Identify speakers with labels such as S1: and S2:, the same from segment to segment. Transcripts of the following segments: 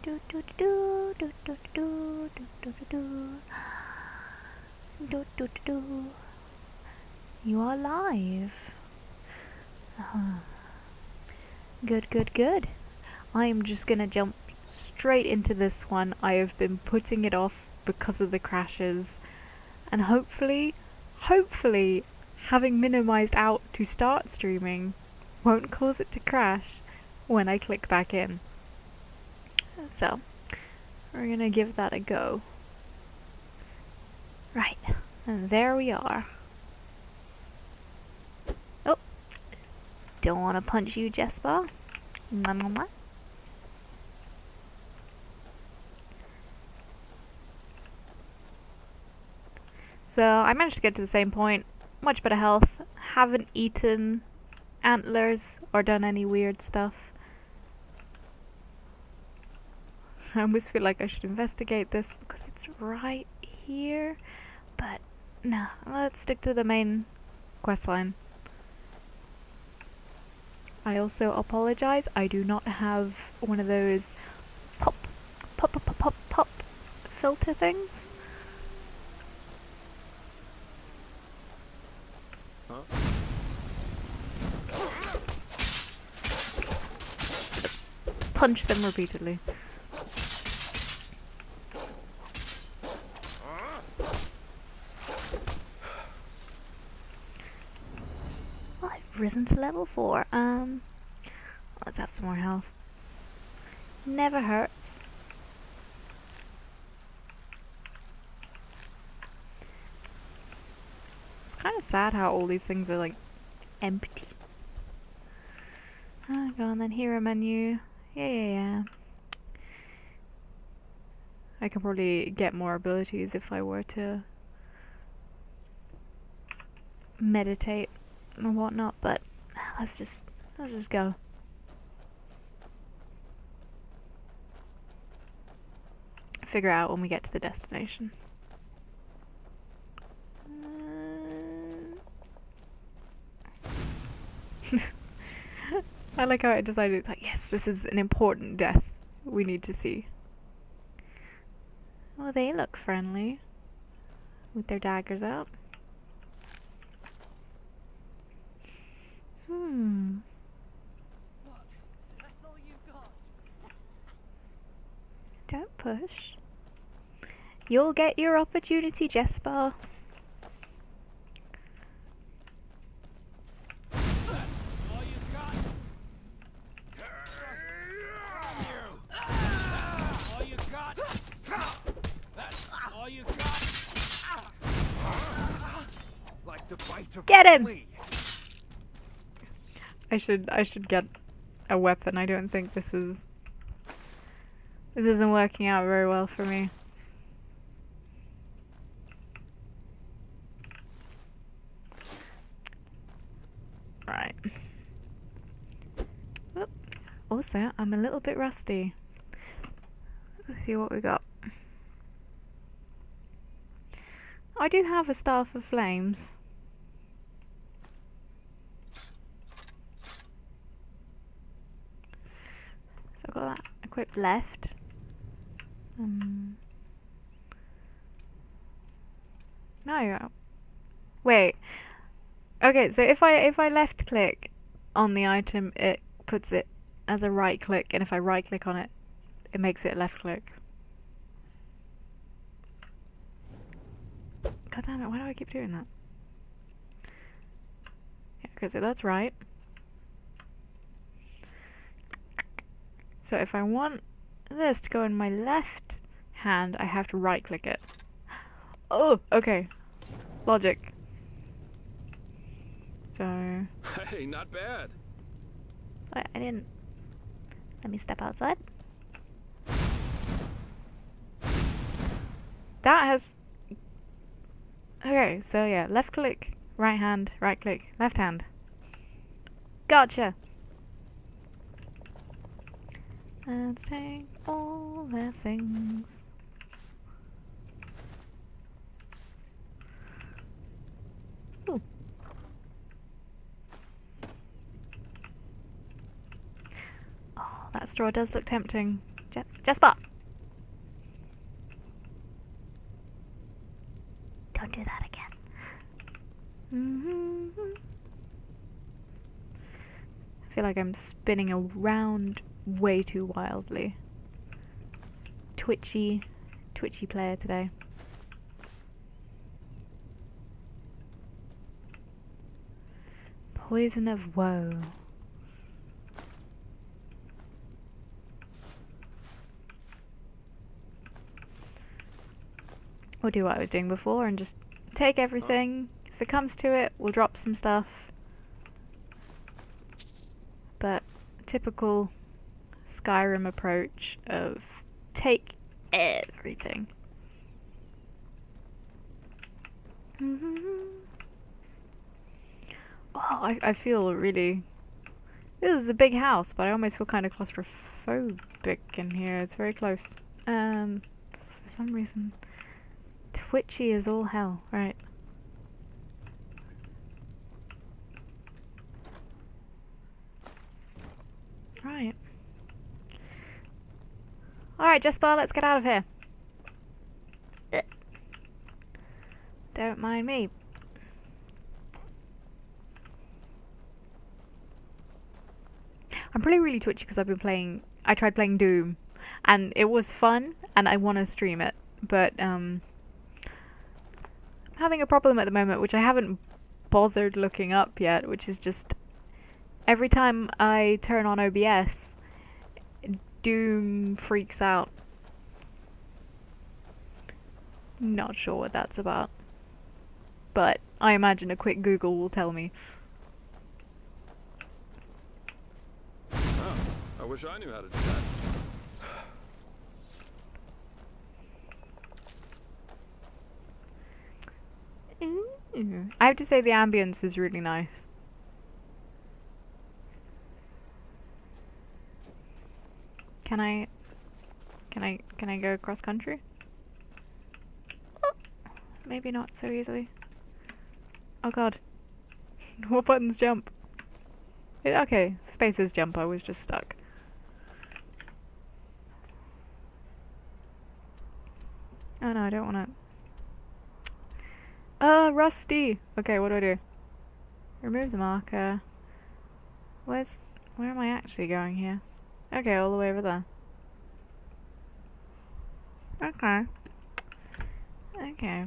S1: Do do do do do do do do do do do do. You are live. Good, good, good. I am just gonna jump straight into this one. I have been putting it off because of the crashes, and hopefully, having minimized out to start streaming won't cause it to crash when I click back in. So, we're gonna give that a go. Right, and there we are. Oh, don't want to punch you, Jesper. Mwah, mwah, mwah. So, I managed to get to the same point. Much better health. Haven't eaten antlers or done any weird stuff. I almost feel like I should investigate this because it's right here. But, no, let's stick to the main questline. I also apologize. I do not have one of those pop filter things.
S2: Huh?
S1: Just punch them repeatedly. Well, I've risen to level 4. Let's have some more health. Never hurts. It's kind of sad how all these things are like empty. Go on then, hero menu. Yeah. I can probably get more abilities if I were to meditate and whatnot, but let's just go. Figure out when we get to the destination. I like how I decided, it's like, yes, this is an important death we need to see. Oh, they look friendly with their daggers out.
S3: That's all you've got.
S1: Don't push. You'll get your opportunity, Jesper.
S3: All you've got. All you've got. That's all you've got. Like the bite of
S1: Get
S3: a
S1: him!
S3: flea.
S1: I should get a weapon. I don't think this isn't working out very well for me. Right. Oh, also, I'm a little bit rusty. Let's see what we got. I do have a Staff of Flames. So I've got that equipped left. No. Wait. Okay, so if I left click on the item, it puts it as a right click, and if I right click on it, it makes it a left click. God damn it, why do I keep doing that? Yeah, okay, so that's right. So if I want this to go in my left hand, I have to right click it. Oh, okay. Logic. So...
S2: Hey, not bad.
S1: Wait, I didn't... Let me step outside. That has... Okay, so yeah, left click, right hand, right click, left hand. Gotcha! Let's take all their things. Ooh. Oh, that straw does look tempting. Jasper! Don't do that again. I feel like I'm spinning around way too wildly. Twitchy player today. Poison of woe. We'll do what I was doing before and just take everything. If it comes to it, we'll drop some stuff. But typical Skyrim approach of take everything. Oh, I feel really... This is a big house, but I almost feel kind of claustrophobic in here. It's very close. For some reason... Twitchy as all hell. Right. Right. Alright, Jasper, let's get out of here. Don't mind me. I'm probably really twitchy because I've been playing... I tried playing Doom, and it was fun, and I want to stream it, but, I'm having a problem at the moment, which I haven't bothered looking up yet, which is just... Every time I turn on OBS, Doom freaks out. Not sure what that's about. But I imagine a quick Google will tell me.
S2: Oh, I wish I knew how to do that.
S1: I have to say the ambience is really nice. Can I go cross country? Maybe not so easily. Oh god. What buttons jump? Okay, spaces jump, I was just stuck. Oh no, I don't wanna... Rusty! Okay, what do? Remove the marker. Where am I actually going here? Okay, all the way over there. Okay. Okay.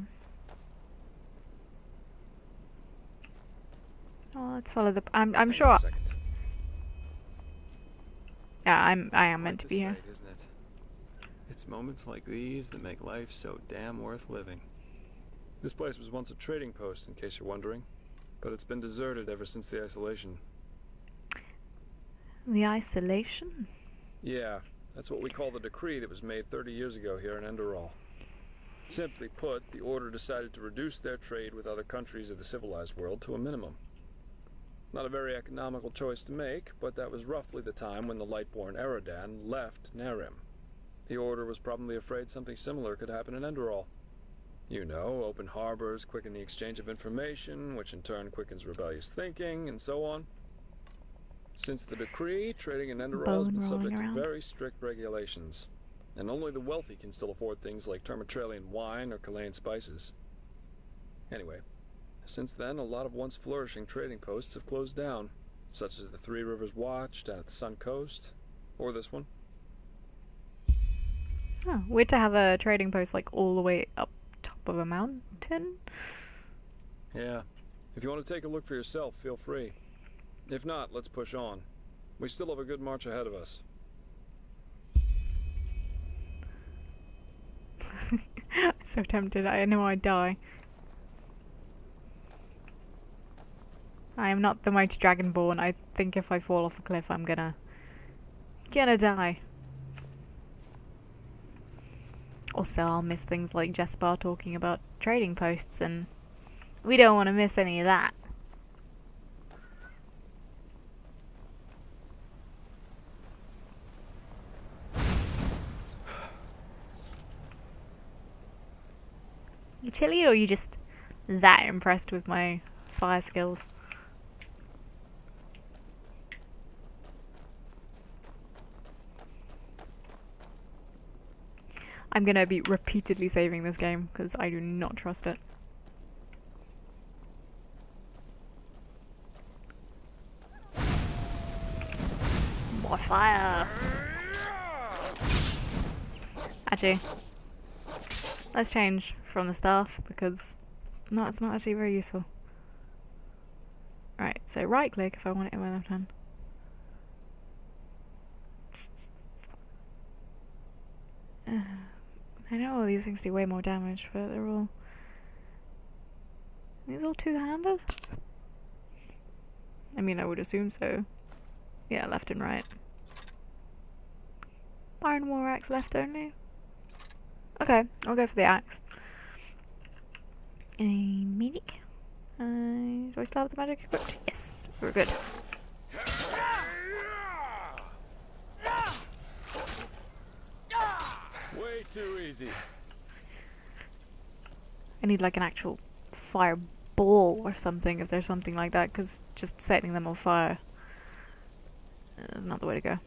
S1: Well, let's follow the... I'm sure... Yeah, I am meant to be here.
S2: Isn't it? It's moments like these that make life so damn worth living. This place was once a trading post, in case you're wondering, but it's been deserted ever since the isolation.
S1: The isolation?
S2: Yeah, that's what we call the decree that was made 30 years ago here in Enderal. Simply put, the Order decided to reduce their trade with other countries of the civilized world to a minimum. Not a very economical choice to make, but that was roughly the time when the Lightborn Eradan left Nerim. The Order was probably afraid something similar could happen in Enderal. You know, open harbors quicken the exchange of information, which in turn quickens rebellious thinking, and so on. Since the decree, trading in Enderal has been subject to very strict regulations, and only the wealthy can still afford things like Termatralian wine or Chilean spices. Anyway, since then, a lot of once flourishing trading posts have closed down, such as the Three Rivers Watch down at the Sun Coast, or this one.
S1: Oh, weird to have a trading post like all the way up top of a mountain.
S2: Yeah, if you want to take a look for yourself, feel free. If not, let's push on. We still have a good march ahead of us.
S1: So tempted, I know I'd die. I am not the mighty dragonborn. I think if I fall off a cliff, I'm gonna die. Also, I'll miss things like Jasper talking about trading posts, and we don't want to miss any of that. You chilly, or are you just that impressed with my fire skills? I'm gonna be repeatedly saving this game because I do not trust it. More fire! Actually, let's change from the staff because no, it's not actually very useful. Right, so right click if I want it in my left hand. I know all these things do way more damage, but they're all... These all two-handers? I mean, I would assume so. Yeah, left and right. Iron War axe left only? Okay, I'll go for the axe. A medic. Do I still have the magic equipped? Yes, we're good.
S2: Way too easy.
S1: I need like an actual fireball or something if there's something like that, because just setting them on fire is not the way to go.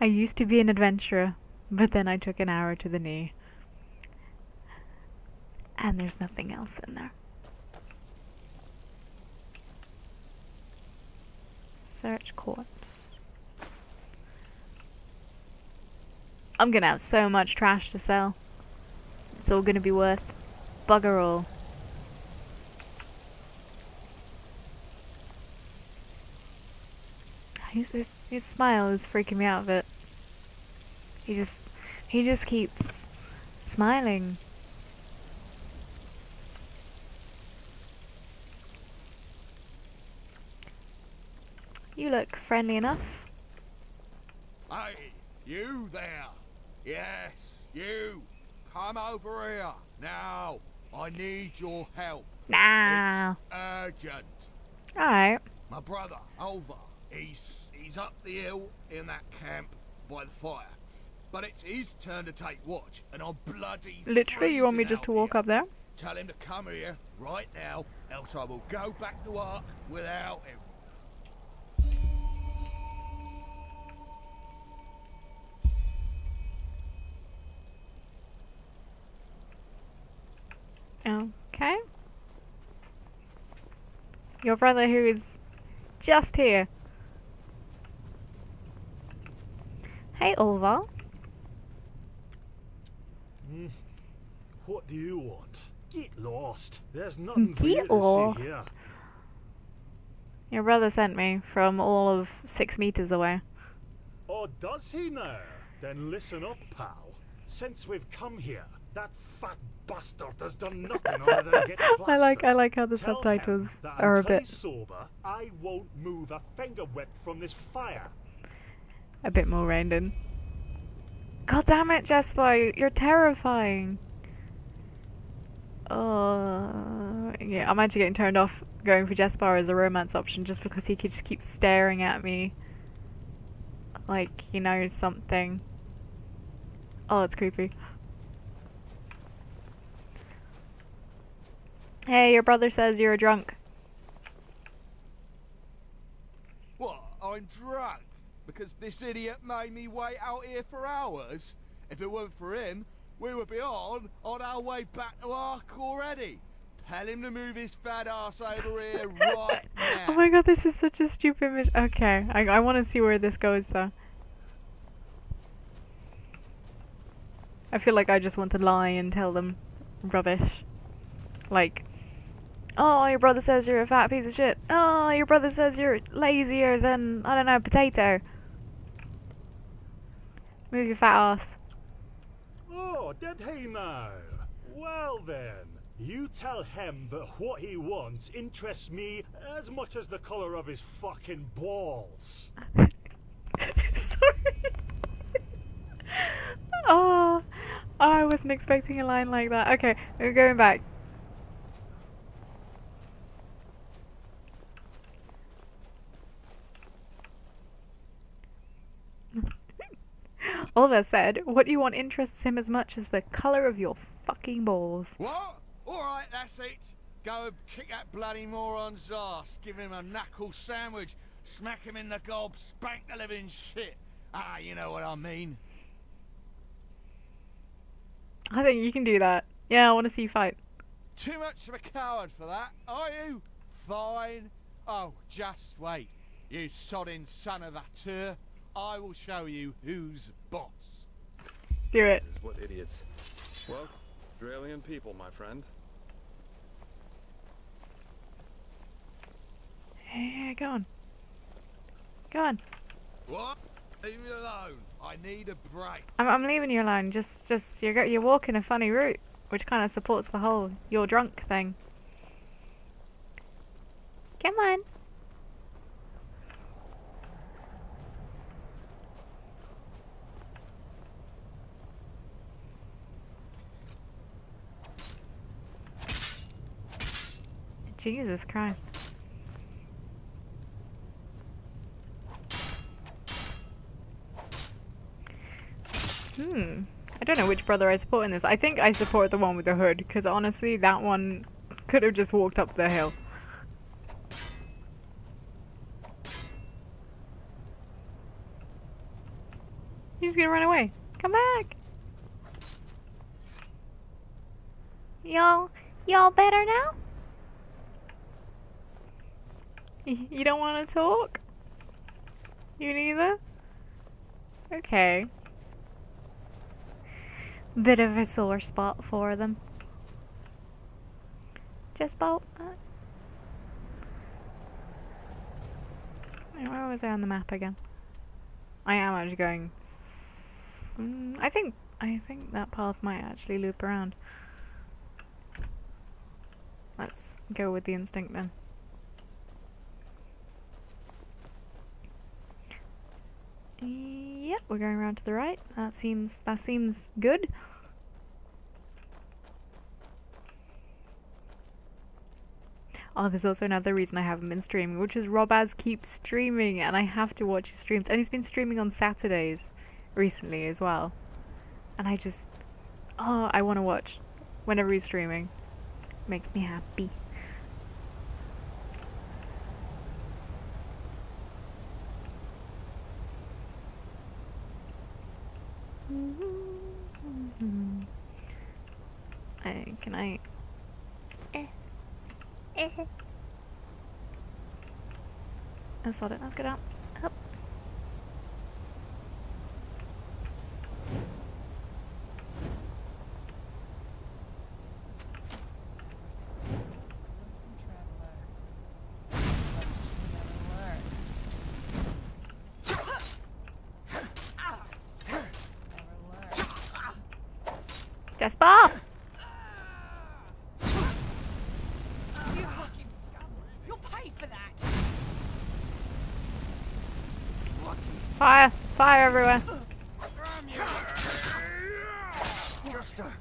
S1: I used to be an adventurer, but then I took an arrow to the knee. And there's nothing else in there. Search corpse. I'm gonna have so much trash to sell. It's all gonna be worth bugger all. His smile is freaking me out a bit. He just keeps smiling. You look friendly enough.
S3: Hey, you there. Yes, you. Come over here. Now, I need your help.
S1: Nah.
S3: It's urgent.
S1: Alright.
S3: My brother, Oliver, he's up the hill in that camp by the fire. But it's his turn to take watch, and I'm bloody
S1: Literally, you want me
S3: freezing
S1: just to
S3: out
S1: walk
S3: here.
S1: up there?
S3: Tell him to come here right now, else I will go back to Ark without him.
S1: Okay. Your brother who is just here. Hey, Ulva.
S4: What do you want? Get lost. There's nothing for you
S1: Get
S4: to
S1: lost.
S4: see here.
S1: Your brother sent me from all of 6 meters away.
S4: Oh, does he now? Then listen up, pal. Since we've come here, that fat bastard has done nothing other than get plastered.
S1: I like how the
S4: Tell
S1: subtitles
S4: him that
S1: are a
S4: until
S1: bit
S4: he's sober, I won't move a finger width from this fire.
S1: more reined in. God damn it, Jesper, you're terrifying. Yeah, I'm actually getting turned off going for Jesper as a romance option just because he could just keep staring at me like he knows something. Oh, it's creepy. Hey, your brother says you're a drunk.
S3: What? I'm drunk? Because this idiot made me wait out here for hours? If it weren't for him, we would be on our way back to Ark already. Tell him to move his fat ass over here right now.
S1: Oh my god, this is such a stupid image. Okay, I want to see where this goes though. I feel like I just want to lie and tell them rubbish. Like, oh, your brother says you're a fat piece of shit. Oh, your brother says you're lazier than, I don't know, a potato. Move your fat ass.
S4: Oh, did he now? Well then, you tell him that what he wants interests me as much as the colour of his fucking balls.
S1: Sorry. Oh, I wasn't expecting a line like that. Okay, we're going back. Oliver said, what you want interests him as much as the colour of your fucking balls.
S3: What? Alright, that's it. Go and kick that bloody moron's ass. Give him a knuckle sandwich smack him in the gob, spank the living shit. Ah, you know what I mean.
S1: I think you can do that. Yeah, I want to see you fight.
S3: Too much of a coward for that, are you? Fine. Oh, just wait. You sodding son of a tur. I will show you who's boss.
S1: Do it.
S2: Jesus, what idiots. Well, Enderalian people, my friend.
S1: Yeah, go on. Go on.
S3: What? Leave me alone. I need a break.
S1: I'm leaving you alone. Just you're walking a funny route, which kind of supports the whole you're drunk thing. Come on. Jesus Christ. I don't know which brother I support in this. I think I support the one with the hood, because honestly, that one could have just walked up the hill. He's gonna run away. Come back! Y'all better now? You don't want to talk? You neither? Okay. Bit of a sore spot for them. Just about. Where was I on the map again? I am actually going. I think that path might actually loop around. Let's go with the instinct then. Yep, we're going around to the right. That seems good. Oh, there's also another reason I haven't been streaming, which is Robaz keeps streaming and I have to watch his streams. And he's been streaming on Saturdays recently as well. And I just, oh, I want to watch whenever he's streaming. Makes me happy. Can I? I saw it. Let's get out. Up. Jasper! Fire! Fire everywhere!
S3: Just a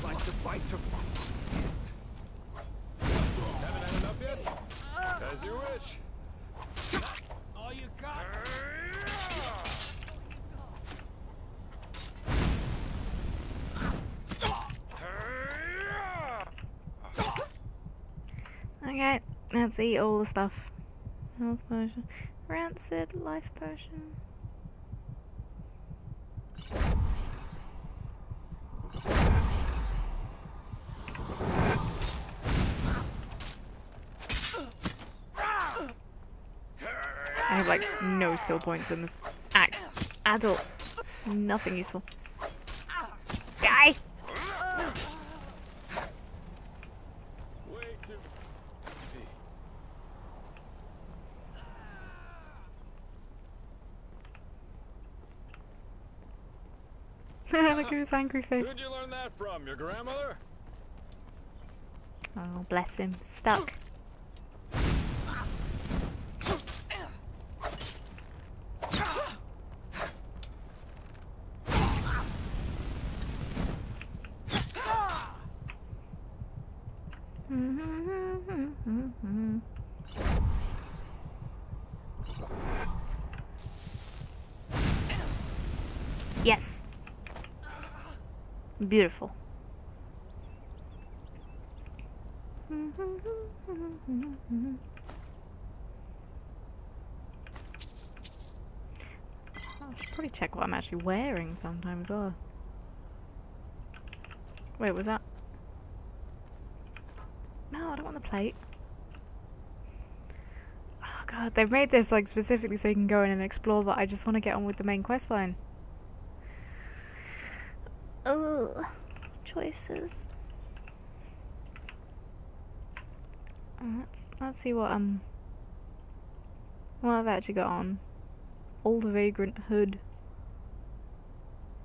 S3: like the bite of
S2: Haven't had enough yet? As you wish.
S3: all you got.
S1: Okay, let's eat all the stuff. Health potion. Rancid life potion. I have like no skill points in this axe at all. Nothing useful. Die!
S2: Way too easy.
S1: Look at his angry face.
S2: Who'd you learn that from? Your grandmother?
S1: Oh, bless him. Stuck. Yes. Beautiful. I should probably check what I'm actually wearing sometime as well. Wait, was that? No, I don't want the plate. Oh god, they've made this like specifically so you can go in and explore, but I just want to get on with the main quest line. Ugh. Choices. Let's see what I've actually got on. Old vagrant hood.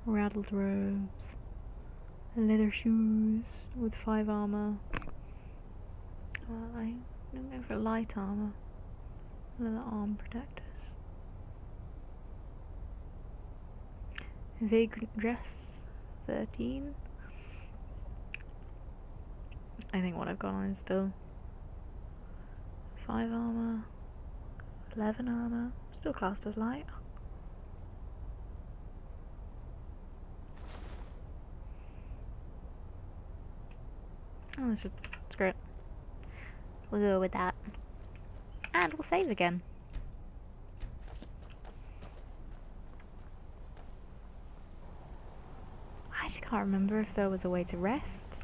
S1: Rattled robes. Leather shoes with 5 armor. I don't go for light armor. Leather arm protectors. Vagrant dress 13. I think what I've got on is still 5 armor, 11 armor, still classed as light. Oh, it's great. We'll go with that. And we'll save again. I actually can't remember if there was a way to rest.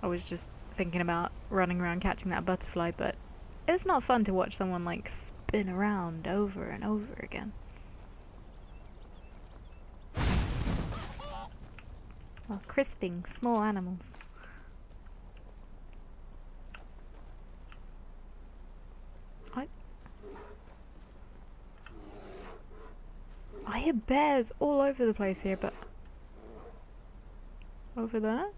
S1: I was just thinking about running around catching that butterfly, but it's not fun to watch someone like spin around over and over again. While crisping small animals. I hear bears all over the place here, but over there?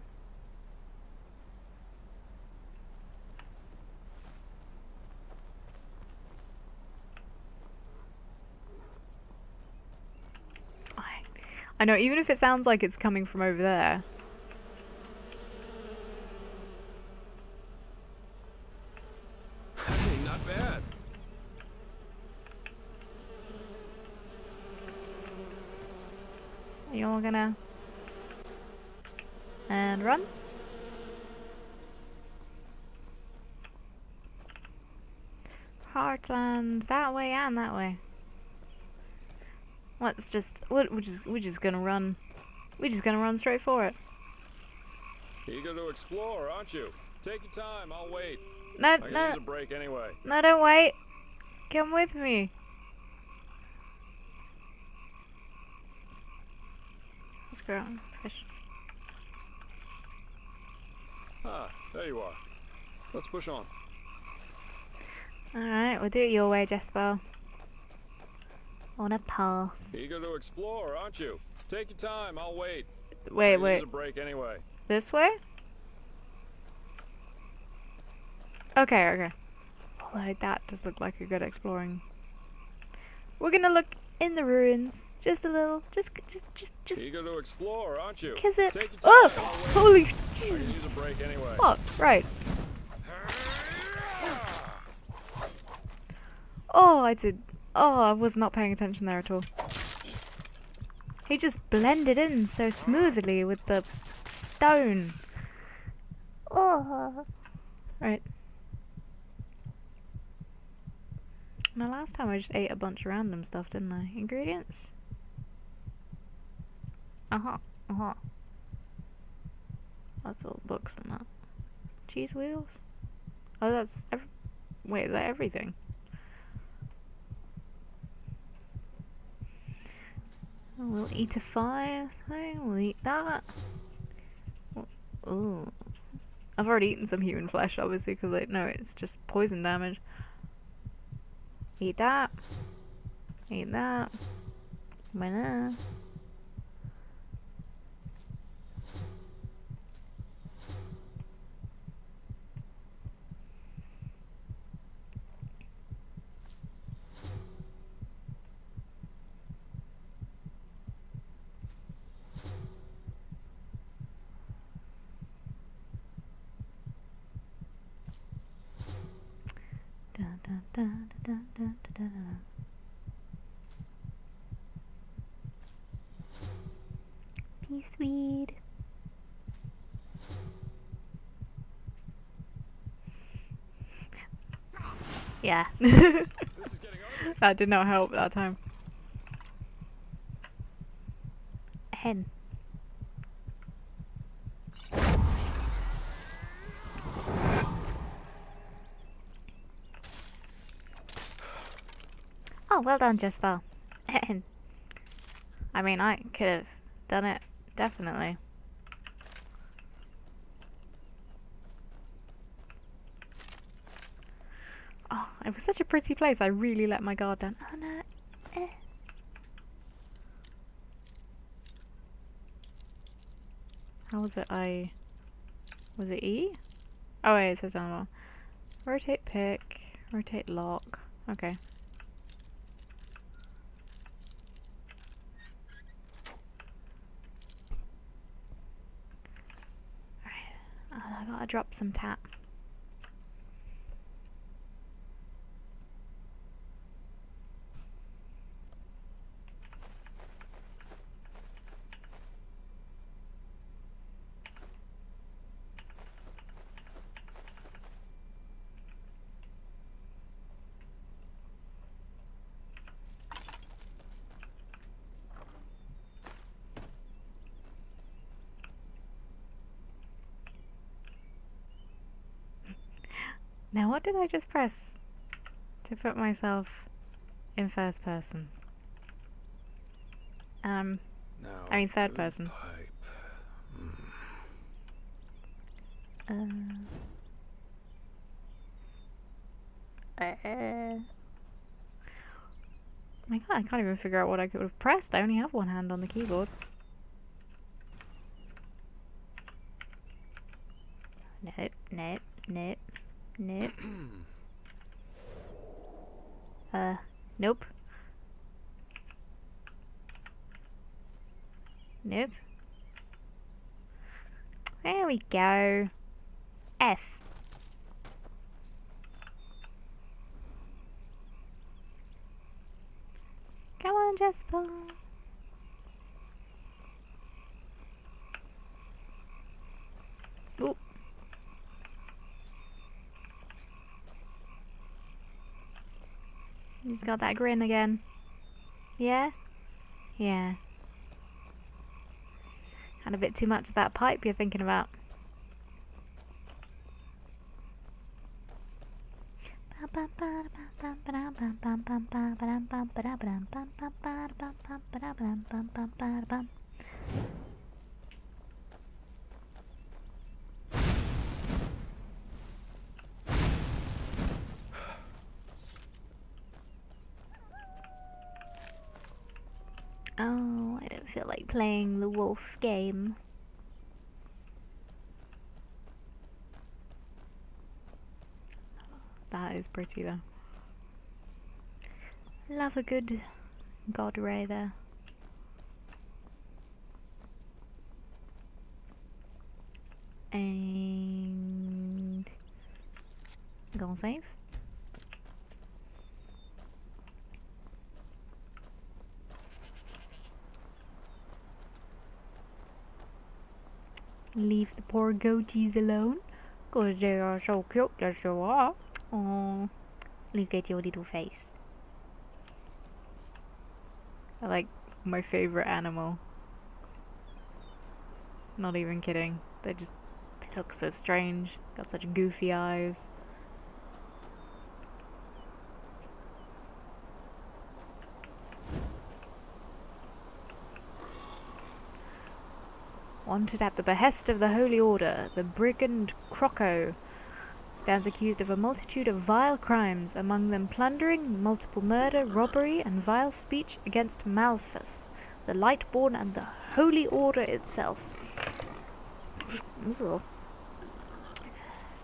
S1: I know, even if it sounds like it's coming from over there.
S2: Hey, not bad.
S1: Are you all gonna... and run? Heartland, that way and that way. Let's just... we're just gonna run. We're just gonna run straight for it.
S2: Eager to explore, aren't you? Take your time, I'll wait.
S1: No,
S2: I can use a break anyway.
S1: no, don't wait. Come with me. Let's go on fish.
S2: Ah, there you are. Let's push on.
S1: Alright, we'll do it your way, Jesper. On a path.
S2: Eager to explore, aren't you? Take your time, I'll wait.
S1: Wait,
S2: I can
S1: wait.
S2: use a break anyway.
S1: This way? Okay, okay. Although that does look like a good exploring. We're gonna look in the ruins. Just a little. Just.
S2: Eager to explore, aren't you?
S1: Kiss it.
S2: Take your time,
S1: Oh!
S2: I'll wait.
S1: Holy
S2: I can use
S1: Jesus.
S2: a break anyway.
S1: Fuck, right. Oh, I did. Oh, I was not paying attention there at all. He just blended in so smoothly with the stone. Oh. Right. Now, last time I just ate a bunch of random stuff, didn't I? Ingredients? Uh-huh. That's all books and that. Cheese wheels? Oh, that's... wait, is that everything? We'll eat a fire thing. We'll eat that. Ooh. I've already eaten some human flesh, obviously, because I know it's just poison damage. Eat that. Eat that. Banana. Dun, dun, dun, dun, dun, dun, dun, dun. Yeah.
S2: This is getting ugly.
S1: That did not help that time. Hen. Oh, well done, Jesper. I mean, I could have done it, definitely. Oh, it was such a pretty place. I really let my guard down. Oh no. How was it? Was it E? Oh wait, it says down below. Rotate pick, rotate lock. Okay. I gotta drop some tap. Now what did I just press to put myself in first person?
S2: Now,
S1: I mean third
S2: blue
S1: person.
S2: Pipe.
S1: My god, I can't even figure out what I could have pressed. I only have one hand on the keyboard. Nope, nope, nope, nope. Nope. Nope. There we go. F. Come on, Jesper. Ooh. He's got that grin again. Yeah? Yeah. Had a bit too much of that pipe you're thinking about. Oh, I don't feel like playing the wolf game. That is pretty though. Love a good god ray there. And go and save. Leave the poor goatees alone, cause they are so cute as you are. Oh, look at your little face. I like my favorite animal. Not even kidding. They look so strange. Got such goofy eyes. Wanted at the behest of the Holy Order, the brigand Croco stands accused of a multitude of vile crimes, among them plundering, multiple murder, robbery, and vile speech against Malthus, the Lightborn, and the Holy Order itself. Ooh.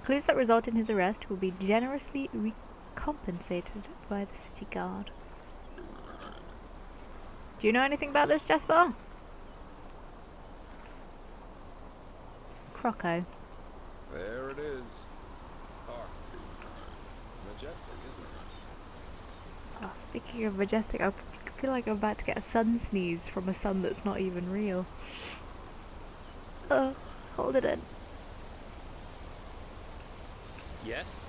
S1: Clues that result in his arrest will be generously recompensated by the city guard. Do you know anything about this, Jasper? Croco.
S2: There it is. Hark. Majestic, isn't it?
S1: Oh, speaking of majestic, I feel like I'm about to get a sun sneeze from a sun that's not even real. Hold it in.
S2: Yes?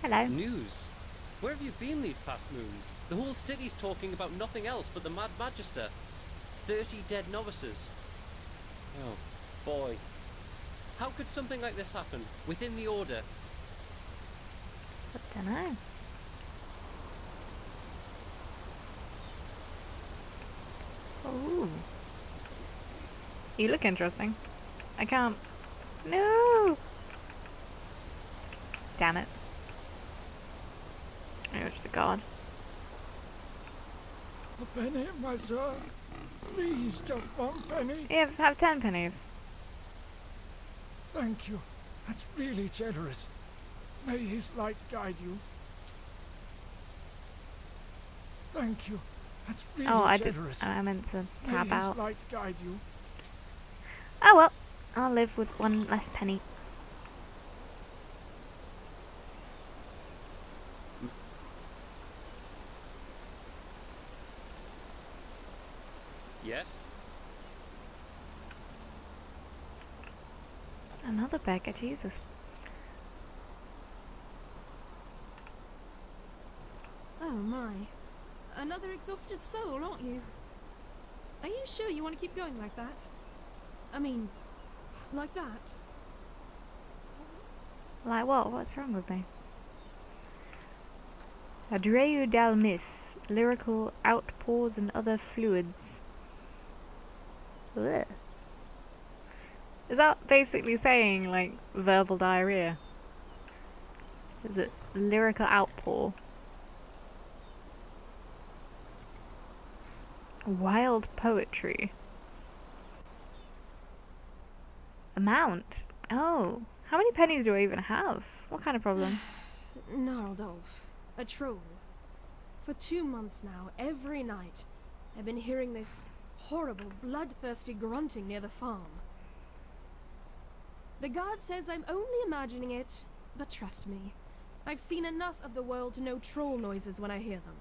S1: Hello.
S5: News. Where have you been these past moons? The whole city's talking about nothing else but the Mad Magister. 30 dead novices. Oh, boy. How could something like this happen within the Order?
S1: I don't know. Ooh. You look interesting. I can't. No! Damn it. You're just a god.
S6: A penny, my sir. Please, just 1 penny.
S1: Yeah, have 10 pennies.
S6: Thank you. That's really generous. May his light guide you. Thank you. That's really
S1: Oh, I did.
S6: generous.
S1: I meant to tap
S6: May his
S1: out.
S6: light guide you.
S1: Oh well. I'll live with 1 less penny.
S5: Yes?
S1: Another beggar, Jesus.
S7: Oh my. Another exhausted soul, aren't you? Are you sure you want to keep going like that? I mean, like that?
S1: Like what? What's wrong with me? Adreu myth, lyrical outpours and other fluids. Ugh. Is that basically saying, like, verbal diarrhea? Is it lyrical outpour? Wild poetry. Amount? Oh. How many pennies do I even have? What kind of problem?
S7: Gnarldolf. A troll. For 2 months now, every night, I've been hearing this horrible, bloodthirsty grunting near the farm. The guard says I'm only imagining it, but trust me, I've seen enough of the world to know troll noises when I hear them.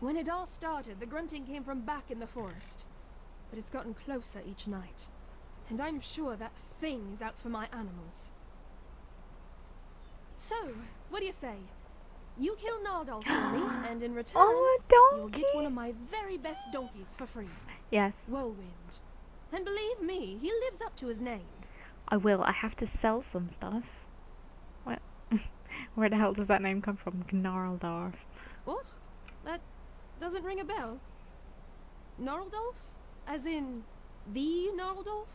S7: When it all started, the grunting came from back in the forest, but it's gotten closer each night, and I'm sure that thing is out for my animals. So, what do you say? You kill Gnarldolf for me, and in return,
S1: Oh, a
S7: you'll
S1: donkey!
S7: get one of my very best donkeys for free.
S1: Yes,
S7: Whirlwind. And believe me, he lives up to his name.
S1: I will. I have to sell some stuff. What? Where the hell does that name come from? Gnarldorf.
S7: What? That doesn't ring a bell. Gnarldolf? As in, the Gnarldolf?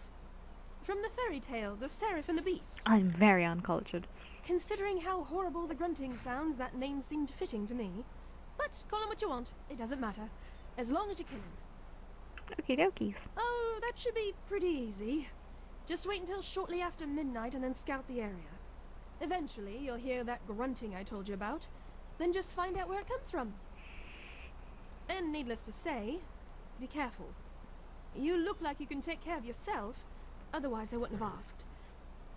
S7: From the fairy tale, The Seraph and the Beast.
S1: I'm very uncultured.
S7: Considering how horrible the grunting sounds, that name seemed fitting to me. But call him what you want, it doesn't matter. As long as you kill him.
S1: Okie dokies.
S7: Oh, that should be pretty easy. Just wait until shortly after midnight and then scout the area. Eventually, you'll hear that grunting I told you about. Then just find out where it comes from. And needless to say, be careful. You look like you can take care of yourself, otherwise I wouldn't have asked.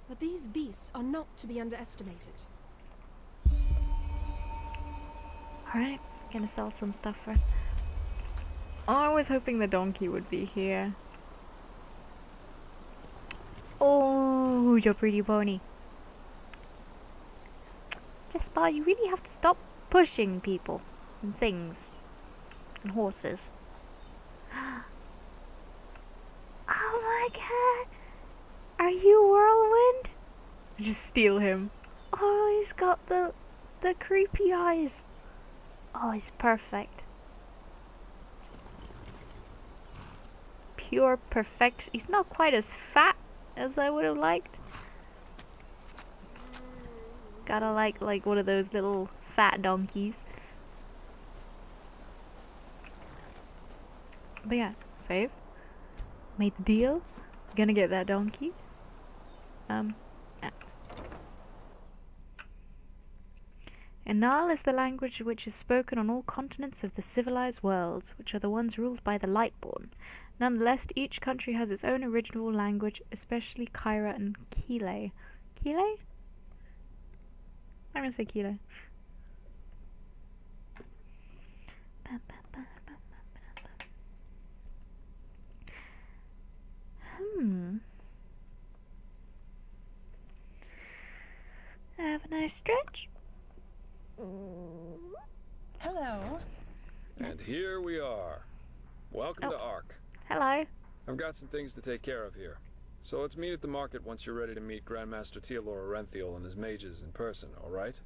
S7: But these beasts are not to be underestimated.
S1: Alright, gonna sell some stuff first. I was hoping the donkey would be here. Oh, your pretty pony. Jesper, you really have to stop pushing people and things and horses. Oh my god! Are you Whirlwind? Just steal him. Oh, he's got the creepy eyes. Oh, he's perfect. Pure perfection. He's not quite as fat as I would have liked. Gotta like one of those little fat donkeys. But yeah, save. Made the deal. Gonna get that donkey. Yeah. Enderal is the language which is spoken on all continents of the civilized worlds, which are the ones ruled by the Lightborn. Nonetheless, each country has its own original language, especially Kyra and Kile. Kile? I'm gonna say Kile. I have an Nice stretch.
S8: Hello.
S2: And here we are. Welcome to Ark.
S1: Hello.
S2: I've got some things to take care of here. So let's meet at the market once you're ready to meet Grandmaster Teodor Orenthiel and his mages in person, alright?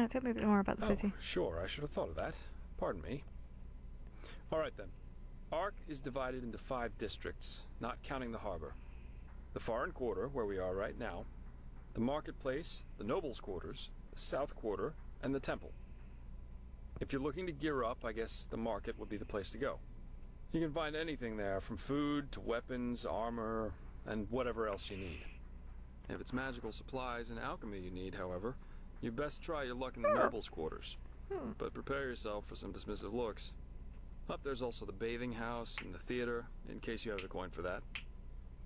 S1: Tell me a bit more about the city.
S2: Sure, I should have thought of that. Pardon me. Alright then. Ark is divided into 5 districts, not counting the harbor. The Foreign Quarter, where we are right now, the Marketplace, the Nobles' Quarters, the South Quarter, and the Temple. If you're looking to gear up, I guess the market would be the place to go. You can find anything there, from food to weapons, armor, and whatever else you need. If it's magical supplies and alchemy you need, however, you best try your luck in the Nobles' Quarters. But prepare yourself for some dismissive looks. Up there's also the bathing house and the theater, in case you have the coin for that.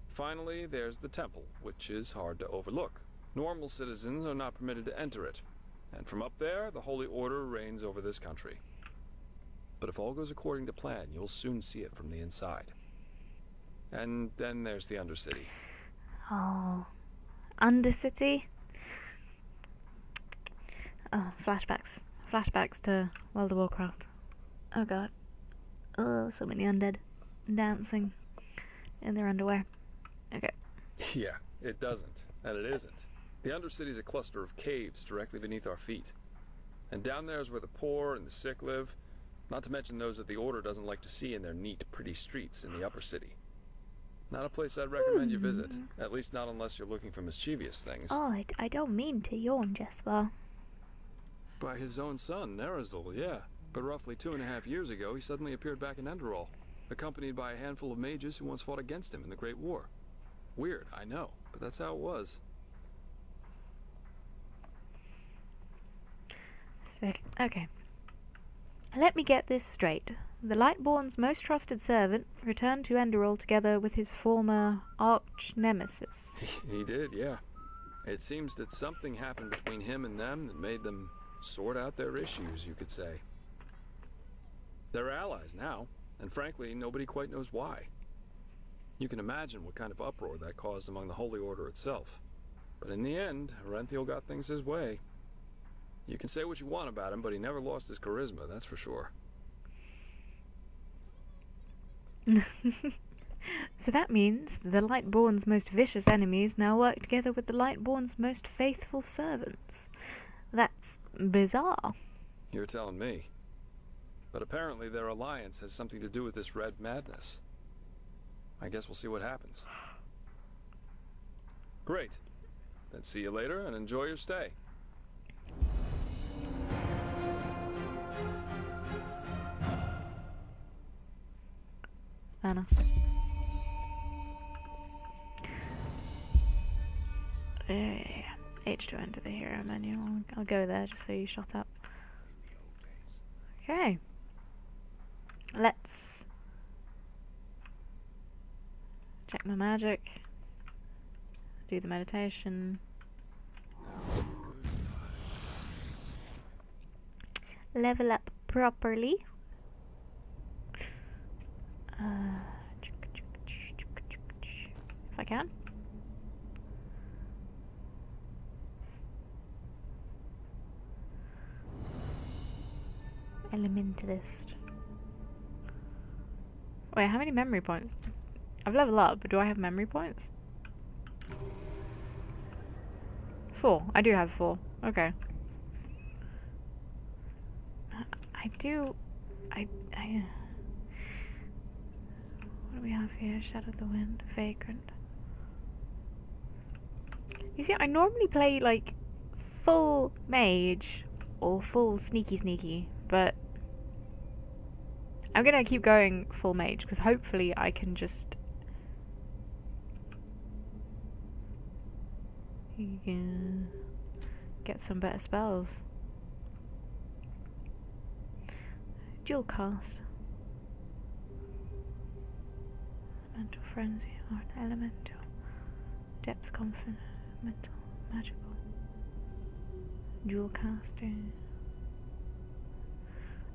S2: Finally, there's the temple, which is hard to overlook. Normal citizens are not permitted to enter it, and from up there, the Holy Order reigns over this country. But if all goes according to plan, you'll soon see it from the inside. And then there's the Undercity.
S1: Oh, Undercity? Oh, flashbacks. Flashbacks to World of Warcraft. Oh god. Oh, so many undead dancing in their underwear. Okay.
S2: Yeah, it doesn't, and it isn't. The Undercity's a cluster of caves directly beneath our feet. And down there is where the poor and the sick live, not to mention those that the Order doesn't like to see in their neat, pretty streets in the Upper City. Not a place I'd recommend you visit, at least not unless you're looking for mischievous things.
S1: Oh, I don't mean to yawn, Jesper.
S2: By his own son, Nerazil, yeah. But roughly 2.5 years ago, he suddenly appeared back in Enderal, accompanied by a handful of mages who once fought against him in the Great War. Weird, I know, but that's how it was.
S1: Sick. Okay. Let me get this straight. The Lightborn's most trusted servant returned to Enderal together with his former arch-nemesis.
S2: He did, yeah. It seems that something happened between him and them that made them sort out their issues, you could say. They're allies now, and frankly, nobody quite knows why. You can imagine what kind of uproar that caused among the Holy Order itself. But in the end, Orenthiel got things his way. You can say what you want about him, but he never lost his charisma, that's for sure.
S1: So that means the Lightborn's most vicious enemies now work together with the Lightborn's most faithful servants. That's bizarre.
S2: You're telling me. But apparently their alliance has something to do with this red madness. I guess we'll see what happens. Great. Then see you later and enjoy your stay.
S1: Anna. Yeah. H to enter the hero menu. I'll go there just so you shut up. Okay. Let's check my magic. Do the meditation. Level up properly. If I can. Elementalist. Wait, how many memory points? I've leveled up, but do I have memory points? 4. I do have 4. Okay. I do... What do we have here? Shadow of the Wind. Vagrant. You see, I normally play, like, full mage or full sneaky, but I'm gonna keep going full mage, because hopefully I can just get some better spells. Dual cast. Mental frenzy or an elemental. Depth confident. Mental. Magical. Dual casting.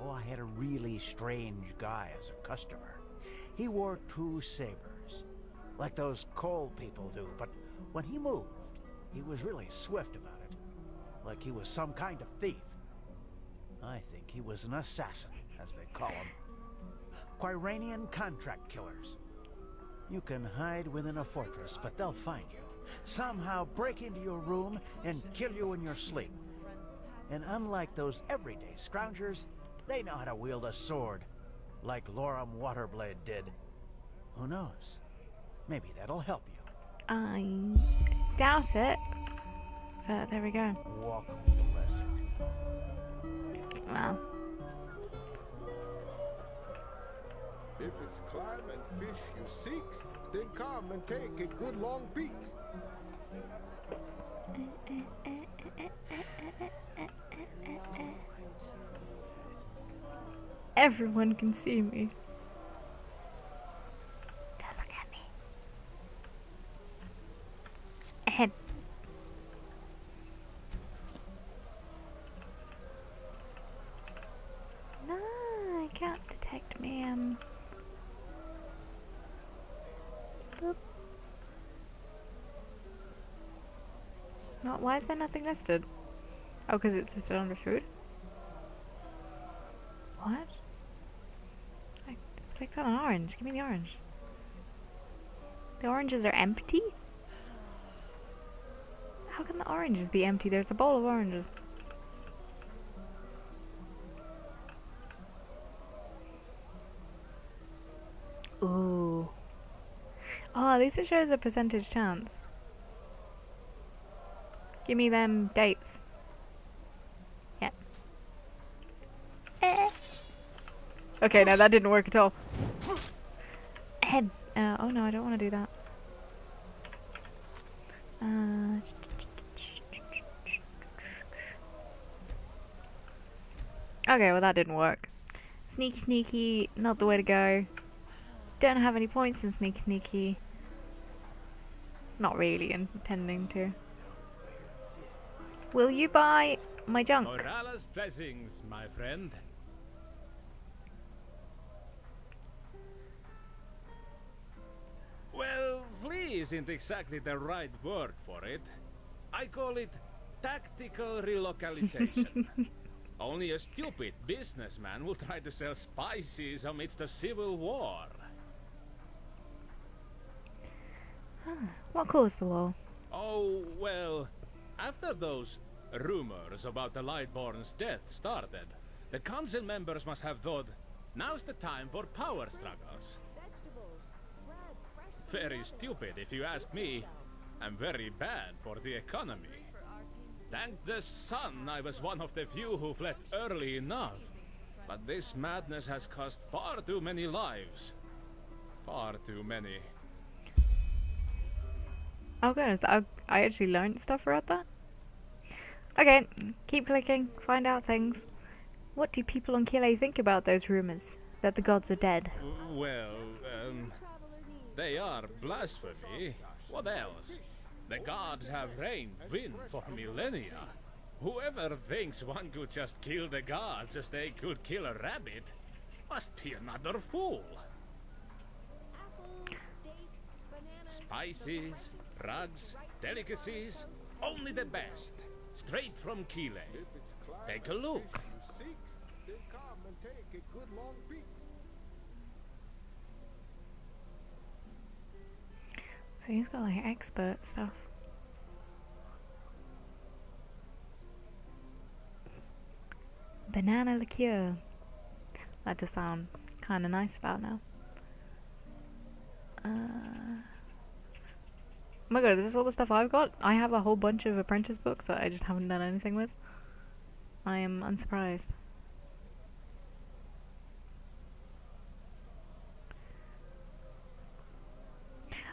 S9: ago, I had a really strange guy as a customer. He wore 2 sabers, like those coal people do, but when he moved, he was really swift about it, like he was some kind of thief. I think he was an assassin, as they call them. Quiranian contract killers. You can hide within a fortress, but they'll find you. Somehow break into your room and kill you in your sleep. And unlike those everyday scroungers, they know how to wield a sword, like Loram Waterblade did. Who knows? Maybe that'll help you.
S1: I doubt it. But there we go.
S9: Welcome to the lesson.
S1: Well.
S10: If it's climb and fish you seek, then come and take a good long peek.
S1: Everyone can see me. Don't look at me. Ahem. No, I can't detect me. Boop. Not. Why is there nothing listed? Oh, because it's listed under food. What? I just clicked on an orange. Give me the orange. The oranges are empty? How can the oranges be empty? There's a bowl of oranges. Ooh. Oh, at least it shows a percentage chance. Give me them dates. Yep. Okay, no, that didn't work at all. Ahem. Oh no, I don't want to do that. Okay, well that didn't work. Sneaky sneaky, not the way to go. Don't have any points in sneaky sneaky. Not really intending to. Will you buy my junk?
S11: Morala's blessings, my friend. Well, flee isn't exactly the right word for it. I call it tactical relocalization. Only a stupid businessman will try to sell spices amidst a civil war.
S1: What caused the war?
S11: Oh, well, after those rumors about the Lightborn's death started, the council members must have thought, now's the time for power struggles. Very stupid, if you ask me, and very bad for the economy. Thank the sun I was one of the few who fled early enough. But this madness has cost far too many lives. Far too many.
S1: Oh goodness, I actually learned stuff about that. Okay, keep clicking, find out things. What do people on Kile think about those rumors that the gods are dead?
S11: Well, they are blasphemy. What else? The gods have reigned win for millennia. Whoever thinks one could just kill the gods as they could kill a rabbit must be another fool. Spices, rugs, delicacies, only the best. Straight from Kile. Take a look.
S10: Then come and take a good long peek.
S1: So he's got like expert stuff. Banana liqueur. That does sound kind of nice about now. Oh my god, is this all the stuff I've got? I have a whole bunch of apprentice books that I just haven't done anything with. I am unsurprised.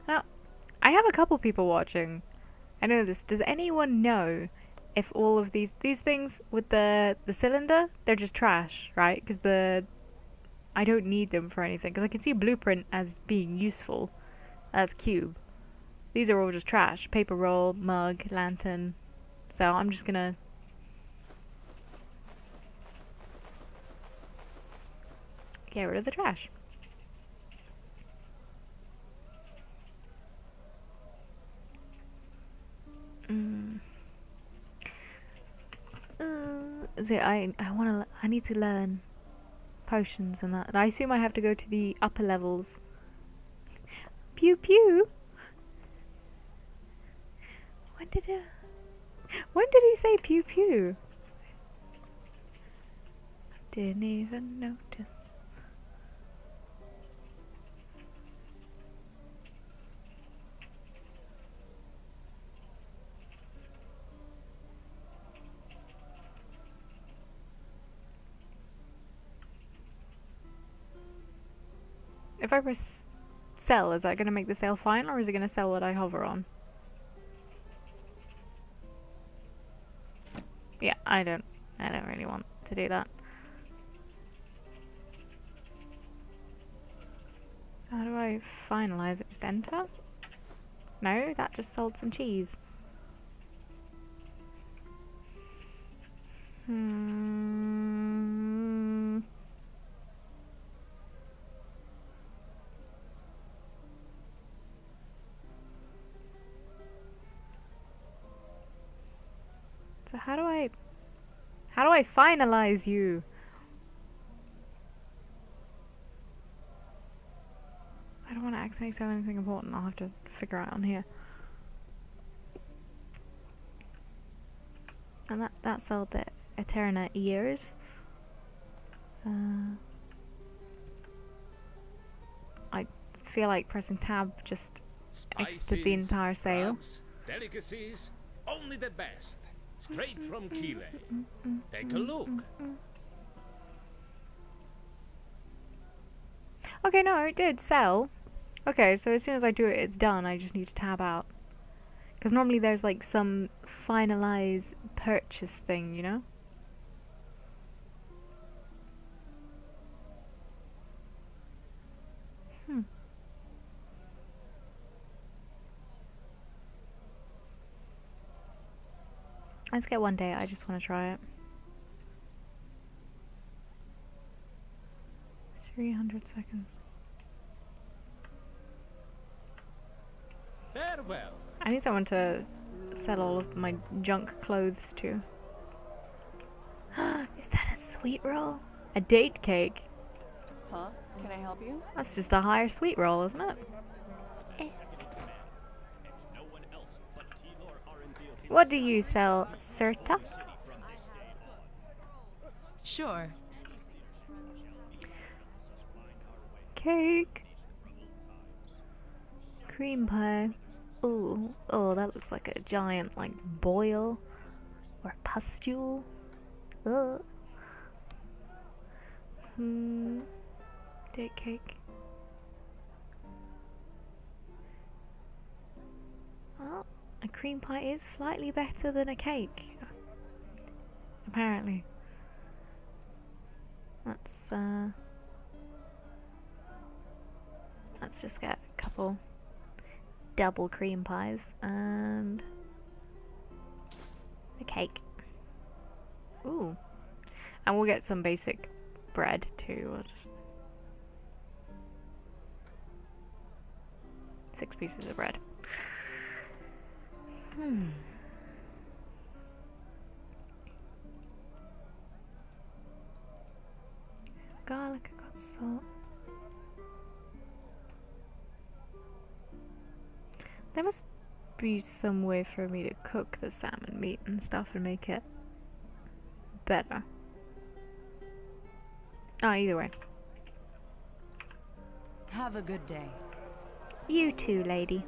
S1: Now, I have a couple people watching. I know this. Does anyone know if all of these things with the cylinder, they're just trash, right? Because I don't need them for anything. Because I can see blueprint as being useful. As cube. These are all just trash. Paper roll, mug, lantern. So I'm just gonna... get rid of the trash. So I need to learn potions and that. And I assume I have to go to the upper levels. Pew pew. When did he say pew pew? Didn't even notice. If I press sell, is that going to make the sale final, or is it going to sell what I hover on? Yeah, I don't really want to do that. So how do I finalize it? Just enter? No, that just sold some cheese. So how do I finalize you? I don't want to accidentally sell anything important. I'll have to figure out on here. And that sold the Eterna ears. I feel like pressing tab just exited the entire sale.
S11: Rubs, delicacies, only the best. Straight from Kile. Take a look.
S1: Okay, no, it did sell. Okay, so as soon as I do it, it's done. I just need to tab out. Because normally there's like some finalize purchase thing, you know? Let's get one day. I just want to try it. 300 seconds.
S11: Farewell.
S1: I need someone to sell all of my junk clothes to. Is that a sweet roll? A date cake?
S12: Huh? Can I help you?
S1: That's just a higher sweet roll, isn't it? What do you sell, Serta?
S12: Sure.
S1: Cake. Cream pie. Ooh, oh, that looks like a giant, like, boil or pustule. Ugh. Date cake. Well, a cream pie is slightly better than a cake. Apparently. Let's just get a couple double cream pies and a cake. Ooh. And we'll get some basic bread too. We'll just 6 pieces of bread. Garlic, I got salt. There must be some way for me to cook the salmon meat and stuff and make it better. Either way.
S12: Have a good day.
S1: You too, lady.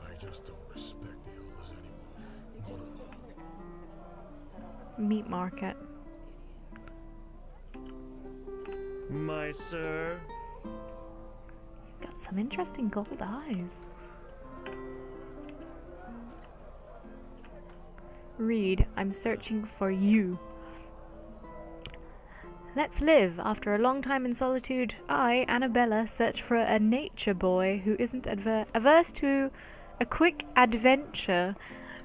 S10: I just don't respect the elders anymore.
S1: Meat market.
S13: My sir.
S1: Got some interesting gold eyes. Read, I'm searching for you. Let's live. After a long time in solitude, I, Annabella, search for a nature boy who isn't averse to a quick adventure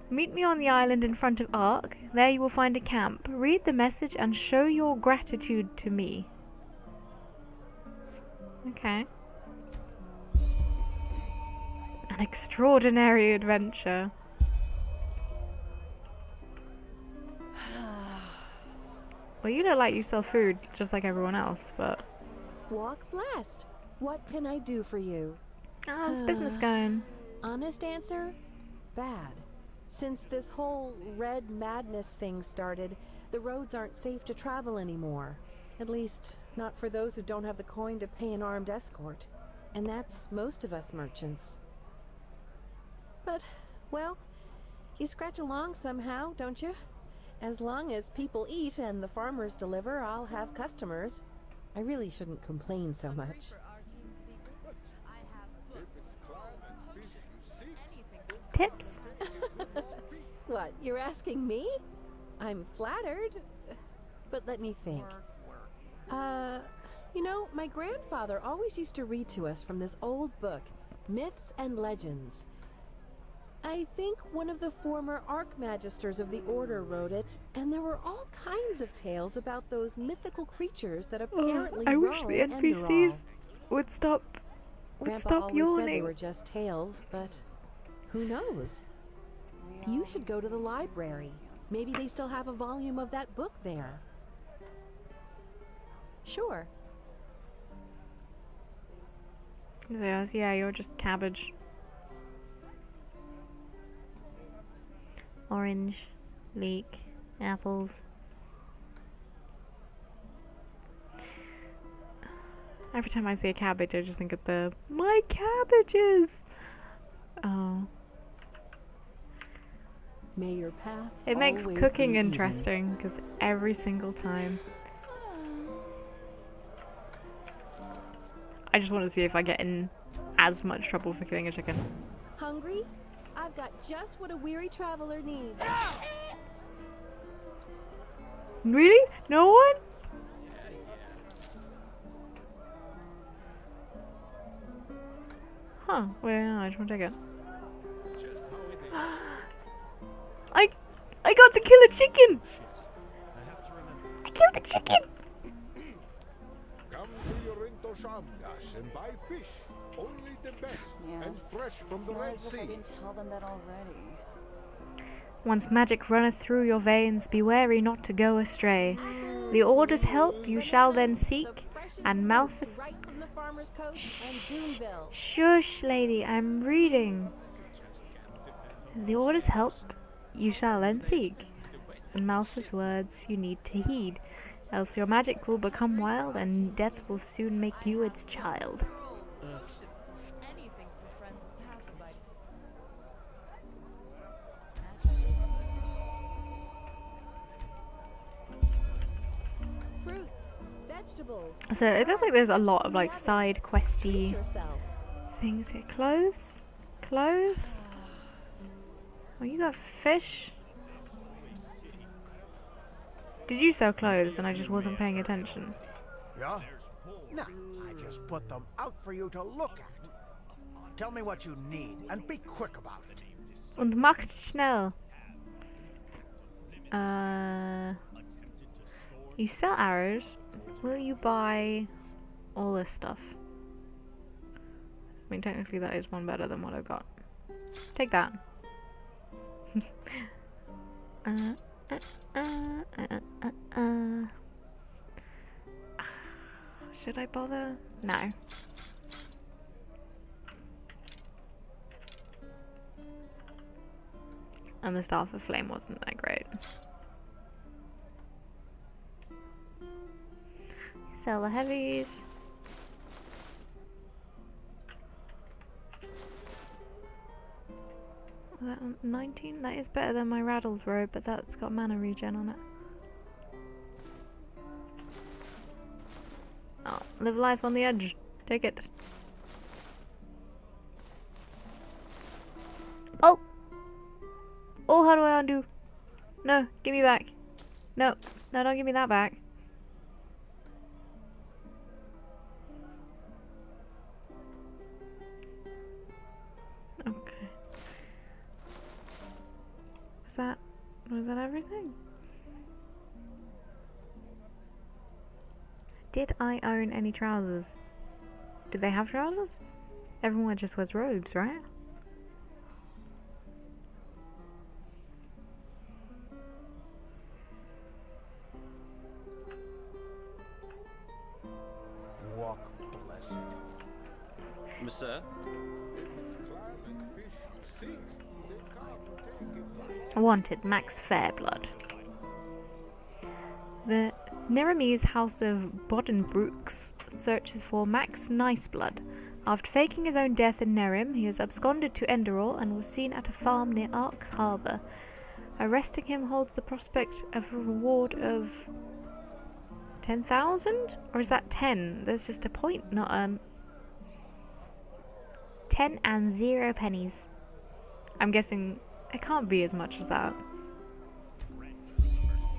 S1: Meet me on the island in front of Ark. There you will find a camp. Read the message and show your gratitude to me. Okay. An extraordinary adventure. Well, you look like you sell food just like everyone else, but...
S14: Walk blessed. What can I do for you?
S1: How's business going?
S14: Honest answer? Bad. Since this whole red madness thing started, the roads aren't safe to travel anymore. At least, not for those who don't have the coin to pay an armed escort. And that's most of us merchants. But, well, you scratch along somehow, don't you? As long as people eat and the farmers deliver, I'll have customers. I really shouldn't complain so much.
S1: Tips?
S14: What, you're asking me? I'm flattered. But let me think. You know, my grandfather always used to read to us from this old book, Myths and Legends. I think one of the former Archmagisters of the Order wrote it, and there were all kinds of tales about those mythical creatures that apparently
S1: I wish the
S14: roam
S1: NPCs
S14: Enderal.
S1: would stop
S14: Grandpa always said they
S1: yawning.
S14: were just tales, but who knows? You should go to the library. Maybe they still have a volume of that book there. Sure.
S1: Yes, yeah, you're just cabbage. Orange, leek, apples. Every time I see a cabbage, I just think of my cabbages. Oh.
S14: May your path
S1: It makes
S14: always
S1: cooking
S14: be
S1: interesting because every single time. I just want to see if I get in as much trouble for killing a chicken.
S14: Hungry? I've got just what a weary traveler needs.
S1: Really? No one? Huh. Well, no, I just want to take it. I got to kill a chicken! I killed a chicken!
S10: Come to your Shamdas and buy fish. Only the best and fresh from the Red Sea.
S12: I didn't tell them that already.
S1: Once magic runneth through your veins, be wary not to go astray. The Order's help you shall then seek, and Malthus... Shush, lady, I'm reading. The Order's help you shall then seek, and Malthus' words you need to heed, else your magic will become wild, and death will soon make you its child. So it looks like there's a lot of like side questy things here. Clothes? Clothes? Oh, you got fish? Did you sell clothes and I just wasn't paying attention?
S9: Yeah? No, I just put them out for you to look at. Tell me what you need and be quick about it.
S1: Und macht schnell. You sell arrows. Will you buy all this stuff? I mean, technically that is one better than what I've got. Take that. Should I bother? No. And the Staff of Flame wasn't that great. Sell the heavies. That 19? That is better than my Raddled robe, but that's got mana regen on it. Oh, live life on the edge. Take it. Oh! Oh, how do I undo? No, give me back. No, no, don't give me that back. Okay. that everything? Did I own any trousers? Did they have trousers? Everyone just wears robes, right?
S9: Walk blessed.
S5: Monsieur?
S1: Wanted, Max Fairblood. The Niramese House of Bodenbrooks searches for Max Niceblood. After faking his own death in Nerim, he has absconded to Enderal and was seen at a farm near Ark's Harbour. Arresting him holds the prospect of a reward of 10,000? Or is that 10? There's just a point, not an... 10 and 0 pennies. I'm guessing it can't be as much as that.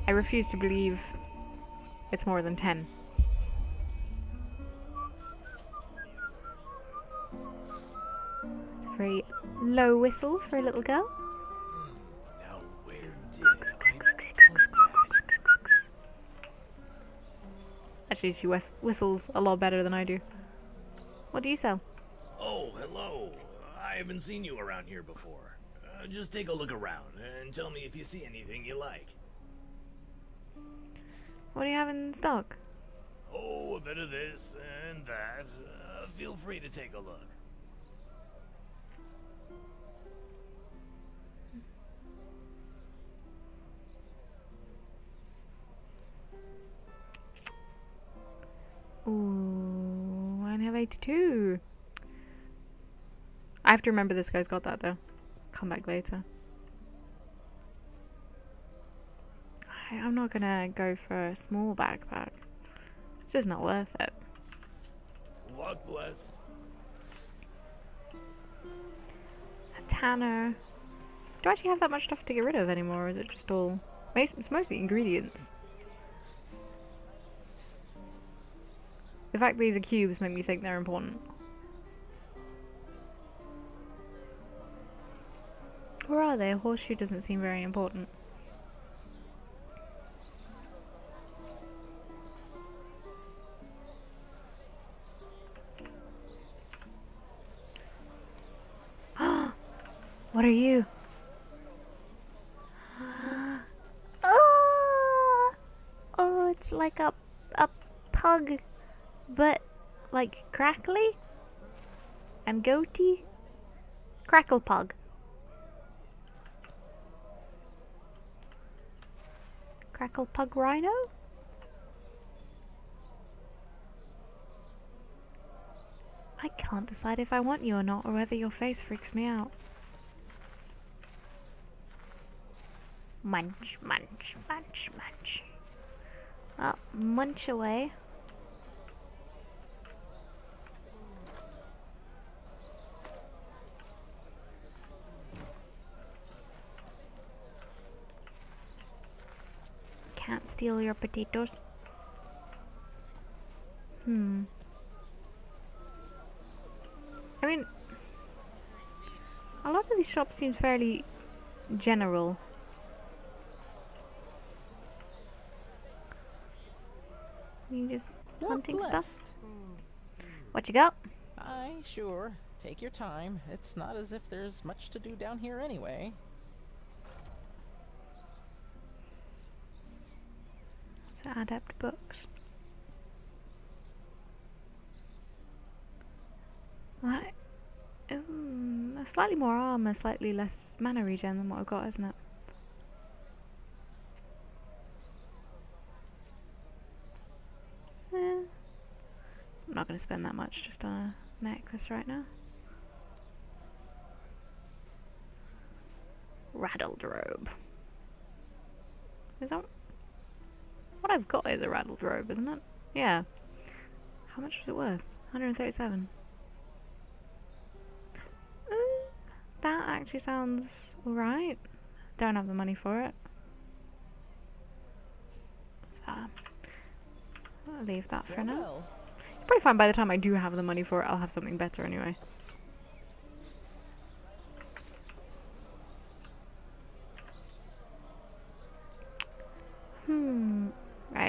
S1: I refuse to believe it's more than 10. It's a very low whistle for a little girl.
S15: Now where did I put that?
S1: Actually, she whistles a lot better than I do. What do you sell?
S15: Oh, hello. I haven't seen you around here before. Just take a look around and tell me if you see anything you like.
S1: What do you have in stock?
S15: Oh, a bit of this and that. Feel free to take a look.
S1: Ooh, I have 82. I have to remember this guy's got that though. Come back later. I'm not gonna go for a small backpack. It's just not worth it.
S15: Walk blessed.
S1: A tanner. Do I actually have that much stuff to get rid of anymore, or is it just all... It's mostly ingredients. The fact that these are cubes make me think they're important. Where are they? A horseshoe doesn't seem very important. What are you? Oh, it's like a pug, but like crackly and goatee. Crackle pug. Crackle pug rhino? I can't decide if I want you or not, or whether your face freaks me out. Munch, munch, munch, munch. Well, munch away. Can't steal your potatoes. I mean, a lot of these shops seem fairly general. You just hunting stuff? What you got?
S16: Aye, sure. Take your time. It's not as if there's much to do down here anyway.
S1: So adept books. That is slightly more armor, slightly less mana regen than what I've got, isn't it? I'm not going to spend that much just on a necklace right now. Raddled robe. Is that what I've got? Is a raddled robe, isn't it? Yeah. How much was it worth? 137. That actually sounds alright. Don't have the money for it. So I'll leave that for now. You'll probably find by the time I do have the money for it, I'll have something better anyway.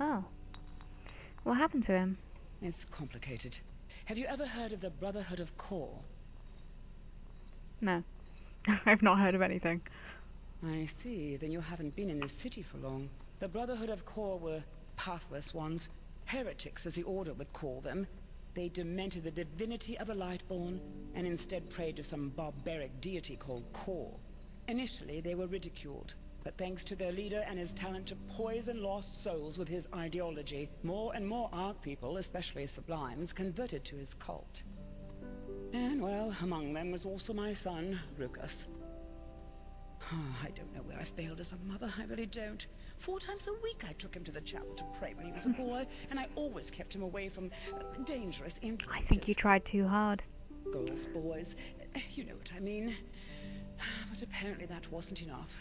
S1: Oh. What happened to him?
S17: It's complicated. Have you ever heard of the Brotherhood of Kor?
S1: No. I've not heard of anything.
S17: I see. Then you haven't been in this city for long. The Brotherhood of Kor were pathless ones. Heretics, as the Order would call them. They demented the divinity of the Lightborn, and instead prayed to some barbaric deity called Kor. Initially, they were ridiculed. But thanks to their leader and his talent to poison lost souls with his ideology, more and more Ark people, especially Sublimes, converted to his cult. And, well, among them was also my son, Rukas. I don't know where I failed as a mother, I really don't. 4 times a week I took him to the chapel to pray when he was a boy, and I always kept him away from dangerous influences.
S1: I think you tried too hard.
S17: Girls, boys, you know what I mean. But apparently that wasn't enough.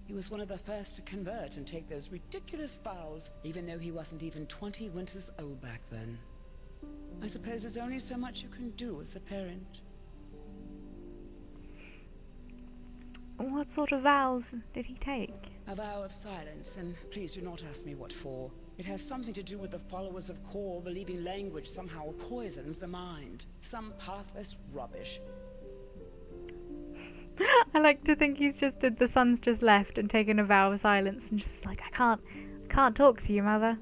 S17: He was one of the first to convert and take those ridiculous vows, even though he wasn't even 20 winters old back then. I suppose there's only so much you can do as a parent.
S1: What sort of vows did he take?
S17: A vow of silence, and please do not ask me what for. It has something to do with the followers of Kor believing language somehow poisons the mind. Some pathless rubbish.
S1: I like to think he's just did. The son's just left and taken a vow of silence and just like, I can't talk to you, mother.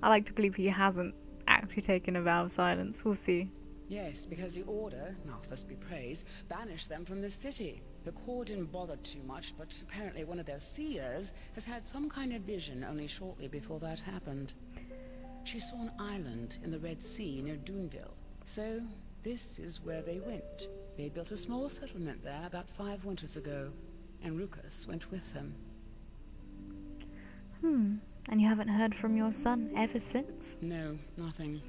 S1: I like to believe he hasn't actually taken a vow of silence. We'll see.
S17: Yes, because the Order, Malthus be praised, banished them from the city. The Kor didn't bother too much, but apparently one of their seers has had some kind of vision only shortly before that happened. She saw an island in the Red Sea near Doonville. So, this is where they went. They built a small settlement there about 5 winters ago, and Rukas went with them.
S1: And you haven't heard from your son ever since?
S17: No, nothing.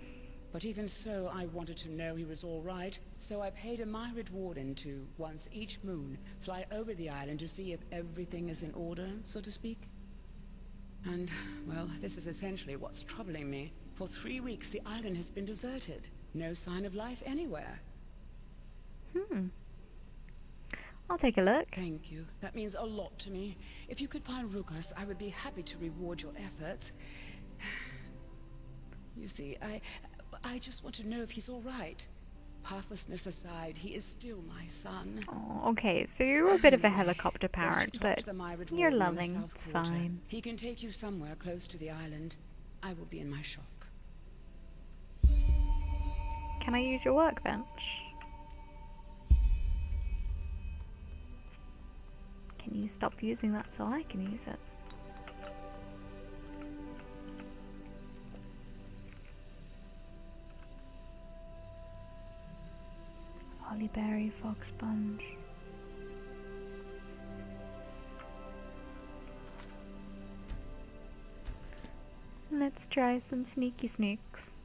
S17: But even so, I wanted to know he was all right, so I paid a myriad warden to, once each moon, fly over the island to see if everything is in order, so to speak. And, well, this is essentially what's troubling me. For 3 weeks, the island has been deserted. No sign of life anywhere.
S1: I'll take a look.
S17: Thank you. That means a lot to me. If you could find Rukas, I would be happy to reward your efforts. You see, I just want to know if he's all right. Pathlessness aside, he is still my son.
S1: Oh, okay, so you're a bit of a helicopter parent, but you're loving. It's fine.
S17: He can take you somewhere close to the island. I will be in my shop.
S1: Can I use your workbench? Can you stop using that so I can use it? Hollyberry, fog sponge. Let's try some sneaky sneaks.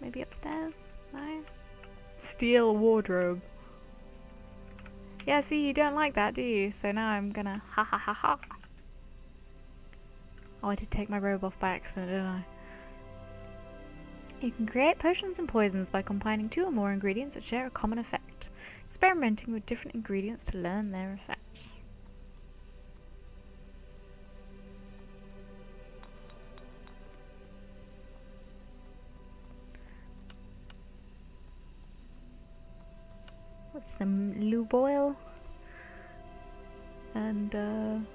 S1: Maybe upstairs? No? Steel wardrobe. Yeah, see, you don't like that, do you? So now I'm gonna ha ha ha ha. Oh, I did take my robe off by accident, didn't I? You can create potions and poisons by combining 2 or more ingredients that share a common effect, experimenting with different ingredients to learn their effects. With some lube oil and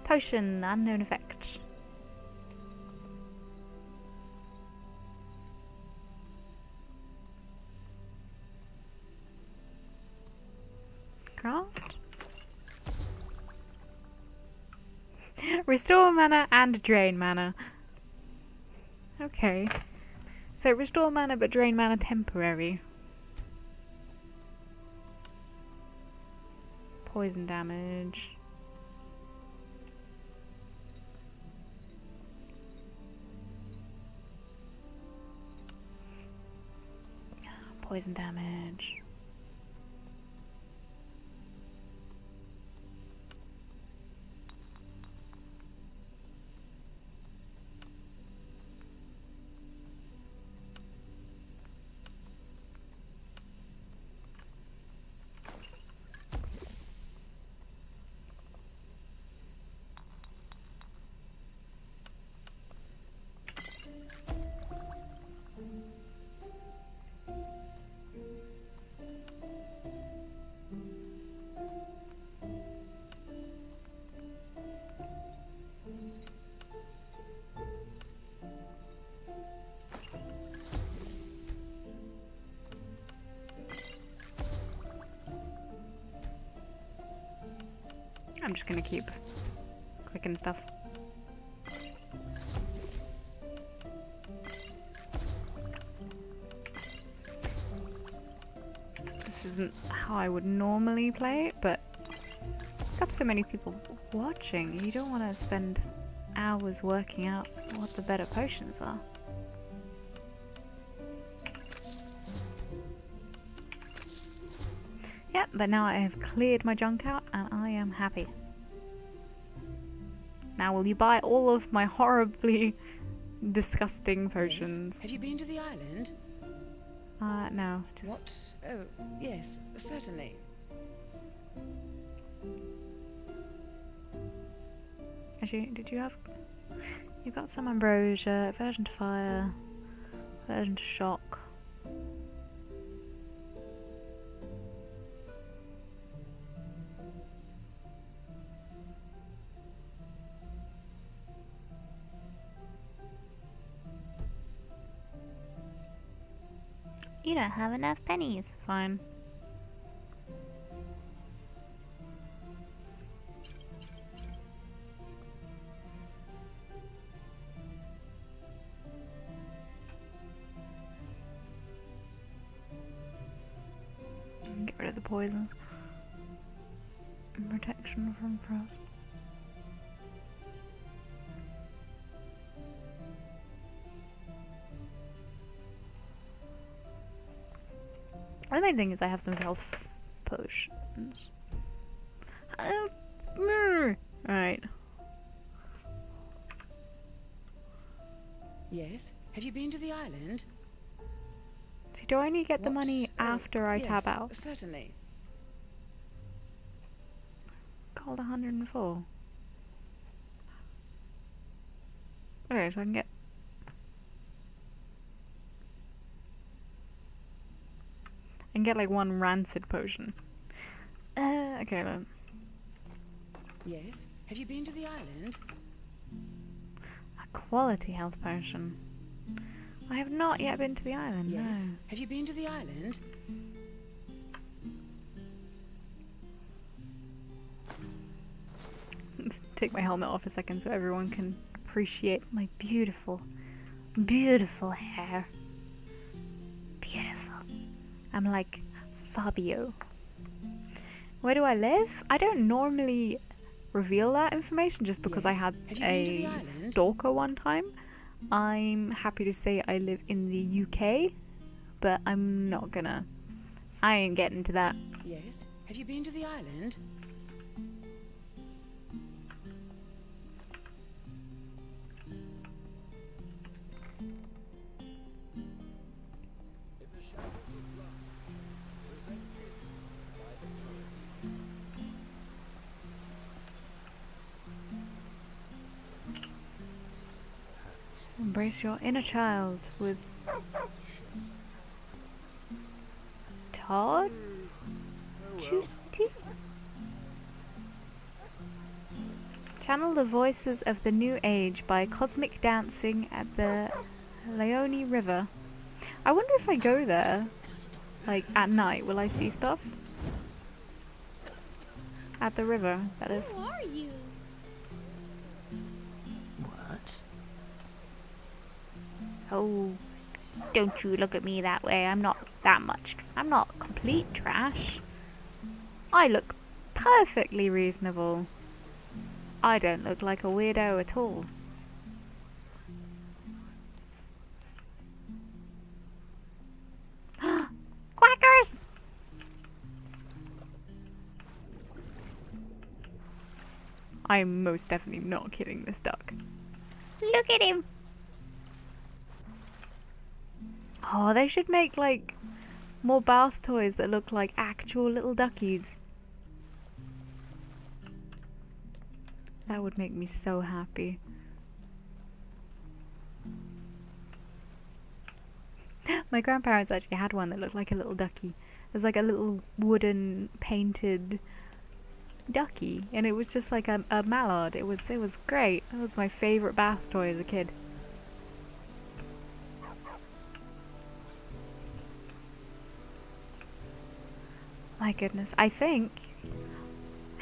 S1: potion, unknown effect. Craft. Restore mana and drain mana. Okay. So restore mana but drain mana temporary. Poison damage. Poison damage. I'm just gonna keep clicking stuff. This isn't how I would normally play it, but got so many people watching. You don't want to spend hours working out what the better potions are. Yep, but now I have cleared my junk out and I am happy. Now will you buy all of my horribly disgusting potions?
S17: Yes. Have you been to the island?
S1: No, just...
S17: What? Oh, yes, certainly.
S1: Actually, did you have... You got some ambrosia, aversion to fire, aversion to shock. You don't have enough pennies. Fine. Get rid of the poisons. And protection from frost. The main thing is I have some health potions. Alright.
S17: Yes. Have you been to the island?
S1: See, do I only get the money after I tab out?
S17: Certainly.
S1: Called 104. Okay, so I can get like one rancid potion. Okay then.
S17: Yes. Have you been to the island?
S1: A quality health potion. I have not yet been to the island.
S17: Yes.
S1: No.
S17: Have you been to the island?
S1: Let's take my helmet off a second so everyone can appreciate my beautiful, beautiful hair. Beautiful. I'm like Fabio. Where do I live? I don't normally reveal that information just because I had a stalker one time. I'm happy to say I live in the UK, but I'm not gonna. I ain't getting to that.
S17: Yes. Have you been to the island?
S1: Embrace your inner child with Todd? Channel the voices of the new age by cosmic dancing at the Leone River. I wonder if I go there, like at night, will I see stuff? At the river, that is.
S7: Who are you?
S1: Oh, don't you look at me that way. I'm not that much. I'm not complete trash. I look perfectly reasonable. I don't look like a weirdo at all. Quackers! I'm most definitely not killing this duck. Look at him! Oh, they should make, like, more bath toys that look like actual little duckies. That would make me so happy. My grandparents actually had one that looked like a little ducky. It was like a little wooden painted ducky, and it was just like a mallard. It was great. That was my favorite bath toy as a kid. My goodness, I think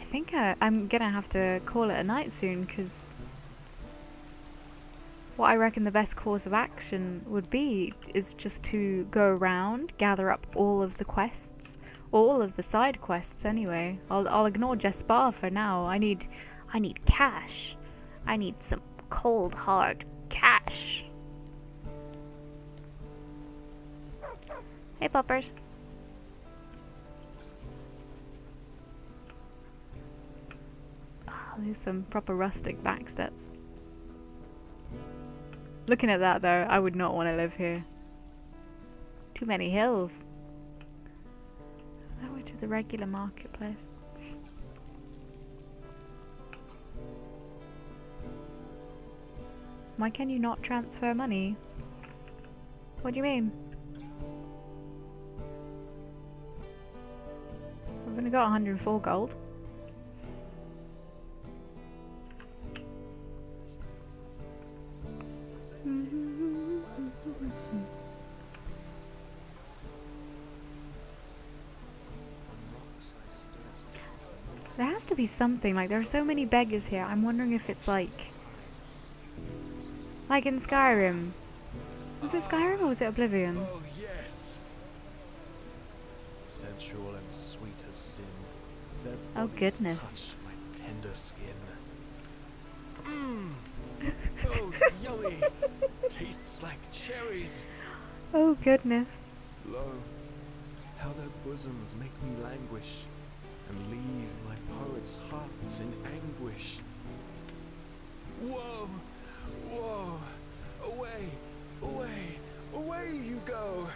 S1: think I'm gonna have to call it a night soon, because what I reckon the best course of action would be is just to go around, gather up all of the quests, all of the side quests anyway. I'll ignore Jespar for now. I need cash. I need some cold hard cash. Hey puppers. Oh, there's some proper rustic back steps. Looking at that though, I would not want to live here. Too many hills. That way to the regular marketplace. Why can you not transfer money? What do you mean? We've only got 104 gold. There has to be something, like there are so many beggars here. I'm wondering if it's like in Skyrim. Was it Skyrim or was it Oblivion?
S18: Oh yes. Sensual and sweet as sin. Their
S1: Oh
S18: bodies
S1: goodness.
S18: touch my tender skin. Oh yummy. Tastes like cherries.
S1: Oh goodness.
S18: Lo, how their bosoms make me languish, and leave my poet's heart in anguish. Whoa, whoa, away, away, away you go.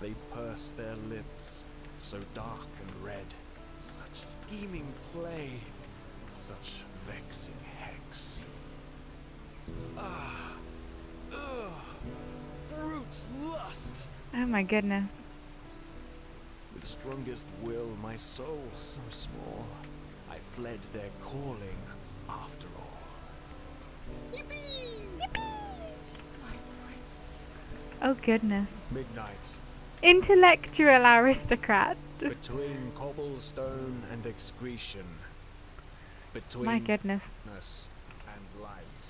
S18: They purse their lips, so dark and red, such scheming play, such vexing hex. Ah, ugh, brute lust.
S1: Oh my goodness.
S18: With strongest will, my soul so small, I fled their calling after all. Yippee! Yippee! My prince.
S1: Oh goodness.
S18: Midnight.
S1: Intellectual aristocrat.
S18: Between cobblestone and excretion. Between
S1: My goodness.
S18: darkness and light.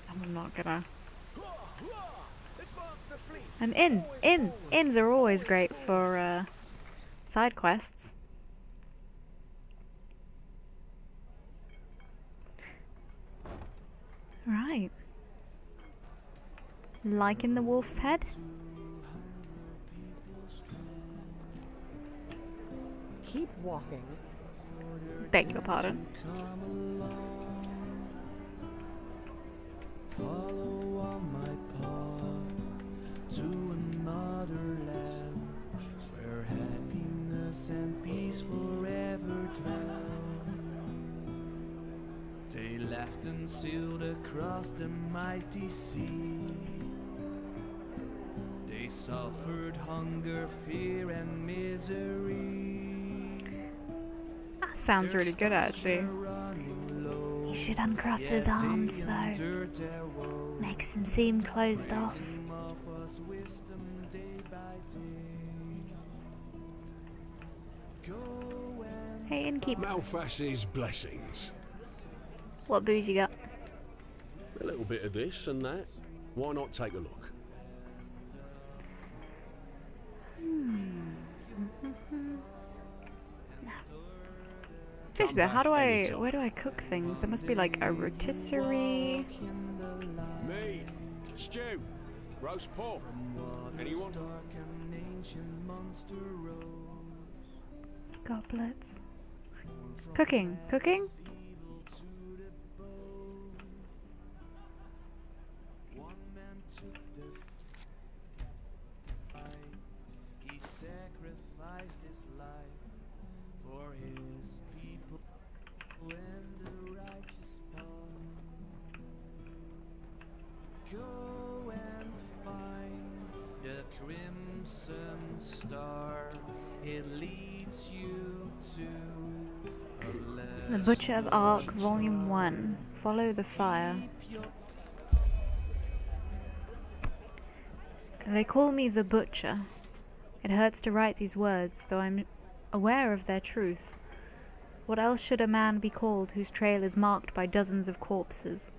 S1: I'm not gonna. And inns are always great for side quests. Right. Like in the wolf's head?
S19: Keep walking.
S1: Beg your pardon.
S20: Follow on my path to another land where happiness and peace forever dwell. They left and sailed across the mighty sea. They suffered hunger, fear, and misery.
S1: That sounds really good actually. He should uncross his arms though. Makes him seem closed off. Hey, innkeeper.
S21: Malfash's blessings.
S1: What booze you got?
S21: A little bit of this and that. Why not take a look?
S1: Seriously though, where do I cook things? There must be like a rotisserie.
S21: Me, stew, roast pork. Anyone?
S1: Goblets. Cooking. Cooking?
S20: He sacrificed his life for his people and the righteous path. Go and find the crimson star. It leads you to
S1: The Butcher of Ark, Volume 1. Follow the fire. They call me the Butcher. It hurts to write these words, though I'm aware of their truth. What else should a man be called whose trail is marked by dozens of corpses?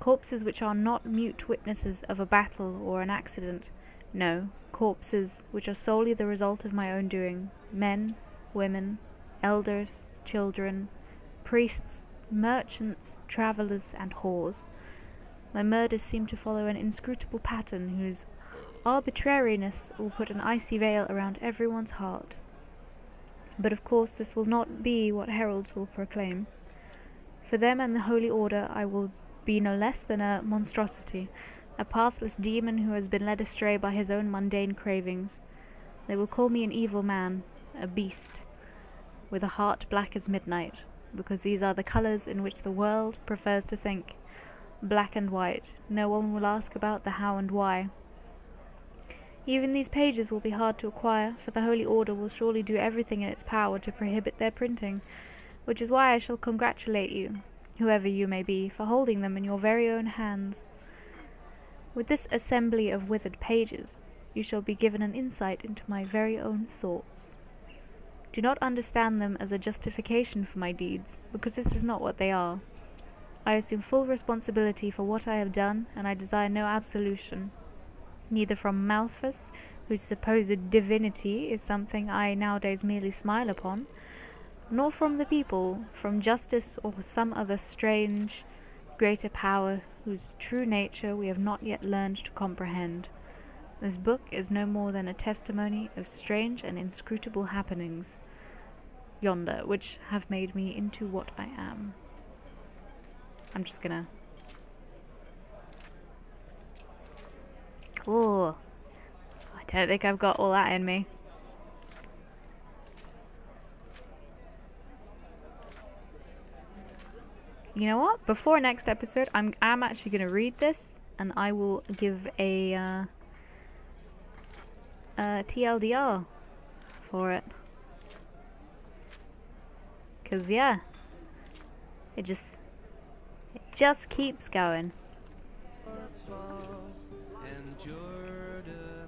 S1: Corpses which are not mute witnesses of a battle or an accident. No, corpses which are solely the result of my own doing. Men, women, elders, children, priests, merchants, travellers, and whores. My murders seem to follow an inscrutable pattern whose arbitrariness will put an icy veil around everyone's heart. But of course this will not be what heralds will proclaim. For them and the Holy Order I will be no less than a monstrosity, a pathless demon who has been led astray by his own mundane cravings. They will call me an evil man, a beast, with a heart black as midnight, because these are the colours in which the world prefers to think. Black and white. No one will ask about the how and why. Even these pages will be hard to acquire, for the Holy Order will surely do everything in its power to prohibit their printing, which is why I shall congratulate you, whoever you may be, for holding them in your very own hands. With this assembly of withered pages, you shall be given an insight into my very own thoughts. Do not understand them as a justification for my deeds, because this is not what they are. I assume full responsibility for what I have done, and I desire no absolution, neither from Malthus, whose supposed divinity is something I nowadays merely smile upon, nor from the people, from justice or some other strange, greater power whose true nature we have not yet learned to comprehend. This book is no more than a testimony of strange and inscrutable happenings yonder, which have made me into what I am. I'm just gonna... Oh, I don't think I've got all that in me. You know what? Before next episode, I'm actually gonna read this, and I will give a TLDR for it. 'Cause yeah, it just keeps going.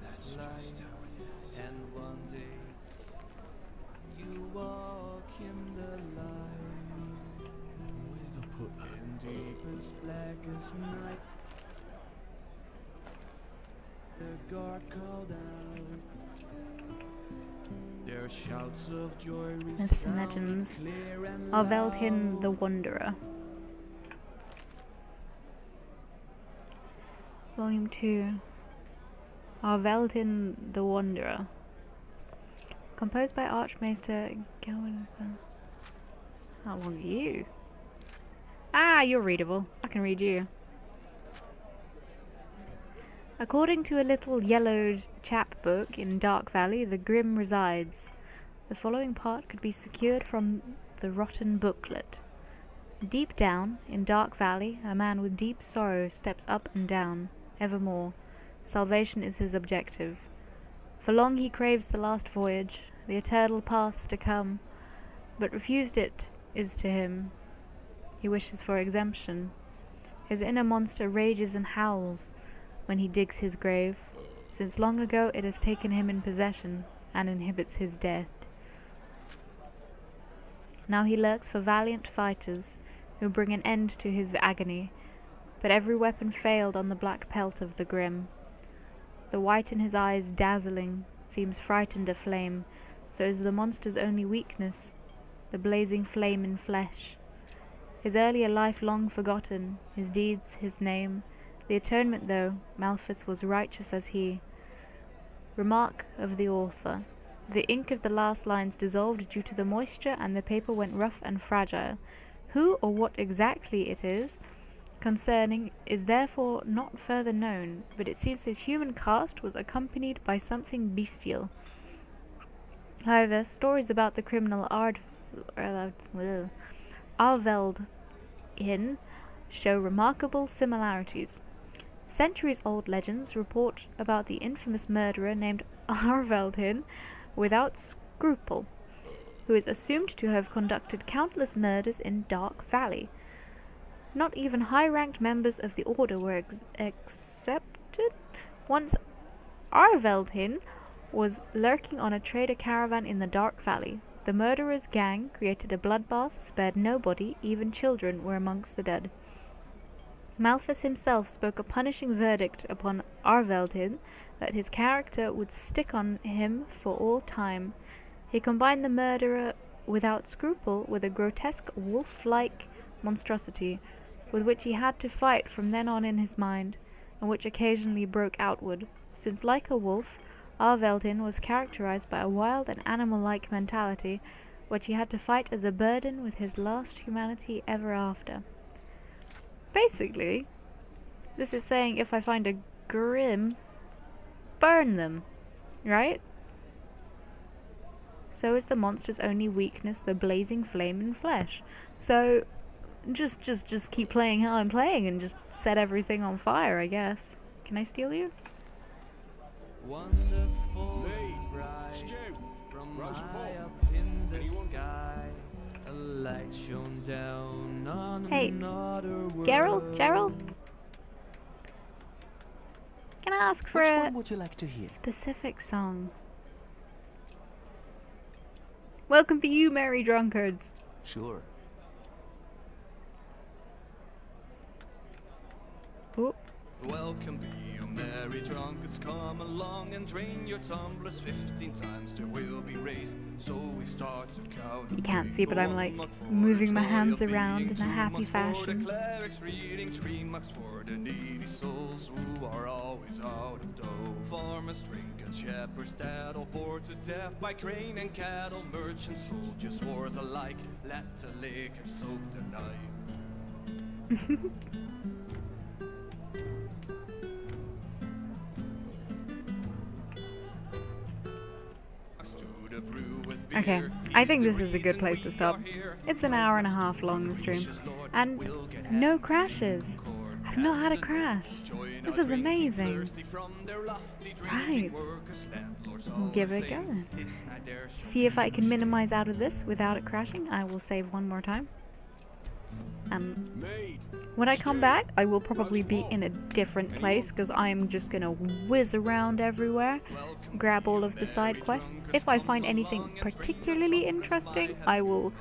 S20: That's just how it is. And one day you walk in the light. Way to put that. And deep as black as night. The guard called out. Their shouts of joy
S1: Myths and Legends. Arveldhin the Wanderer. Volume 2. Arveldhin the Wanderer. Composed by Archmaester Gelwin. How long are you? Ah, you're readable. I can read you. According to a little yellowed chapbook in Dark Valley, the Grim resides. The following part could be secured from the rotten booklet. Deep down, in Dark Valley, a man with deep sorrow steps up and down, evermore. Salvation is his objective. For long he craves the last voyage, the eternal paths to come, but refused it is to him. He wishes for exemption. His inner monster rages and howls when he digs his grave, since long ago it has taken him in possession and inhibits his death. Now he lurks for valiant fighters who bring an end to his agony, but every weapon failed on the black pelt of the Grim. The white in his eyes, dazzling, seems frightened aflame, so is the monster's only weakness, the blazing flame in flesh. His earlier life long forgotten, his deeds, his name, the atonement though, Malthus was righteous as he. Remark of the author. The ink of the last lines dissolved due to the moisture and the paper went rough and fragile. Who or what exactly it is concerning is therefore not further known, but it seems his human cast was accompanied by something bestial. However, stories about the criminal Arveldhin show remarkable similarities. Centuries-old legends report about the infamous murderer named Arveldhin without scruple, who is assumed to have conducted countless murders in Dark Valley. Not even high-ranked members of the Order were accepted. Once Arveldhin was lurking on a trader caravan in the Dark Valley, The murderer's gang created a bloodbath, spared nobody, even children were amongst the dead. Malthus himself spoke a punishing verdict upon Arveldin that his character would stick on him for all time. He combined the murderer without scruple with a grotesque wolf-like monstrosity with which he had to fight from then on in his mind, and which occasionally broke outward, since like a wolf, Arveldin was characterized by a wild and animal-like mentality, which he had to fight as a burden with his last humanity ever after. Basically, this is saying if I find a Grim, burn them, right? So is the monster's only weakness the blazing flame in flesh. So, just keep playing how I'm playing and just set everything on fire, I guess. Can I steal you?
S20: Wonderful and bright, from high up in the sky, a light shone down on another world.
S1: Gerald? Can I ask for
S3: Which
S1: a
S3: one would you like to hear?
S1: specific song? Welcome to you, merry drunkards.
S3: Sure.
S1: Oh.
S20: Welcome, be you merry drunkards, come along and drain your tumblers 15 times, there will be raised, so we start to count.
S1: You can't see, but I'm like moving my hands around in a happy fashion.
S20: For the clerics reading, 3 mucks for the needy souls who are always out of dough. Farmers drink and shepherds dead, all bored to death by grain and cattle. Merchants, soldiers, whores alike, let the liquor soak the night.
S1: Okay, I think this is a good place to stop. It's an hour and a half long, the stream, and no crashes. I've not had a crash. This is amazing. Right, we'll give it a go then. See if I can minimize out of this without it crashing. I will save one more time. When I come back, I will probably be in a different place because I'm just gonna whiz around everywhere, grab all of the side quests. If I find anything particularly interesting, I will,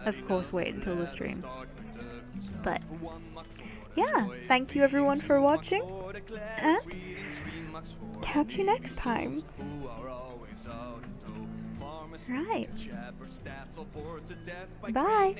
S1: of course, wait until the stream. But yeah, thank you everyone for watching, and catch you next time. Right. Bye.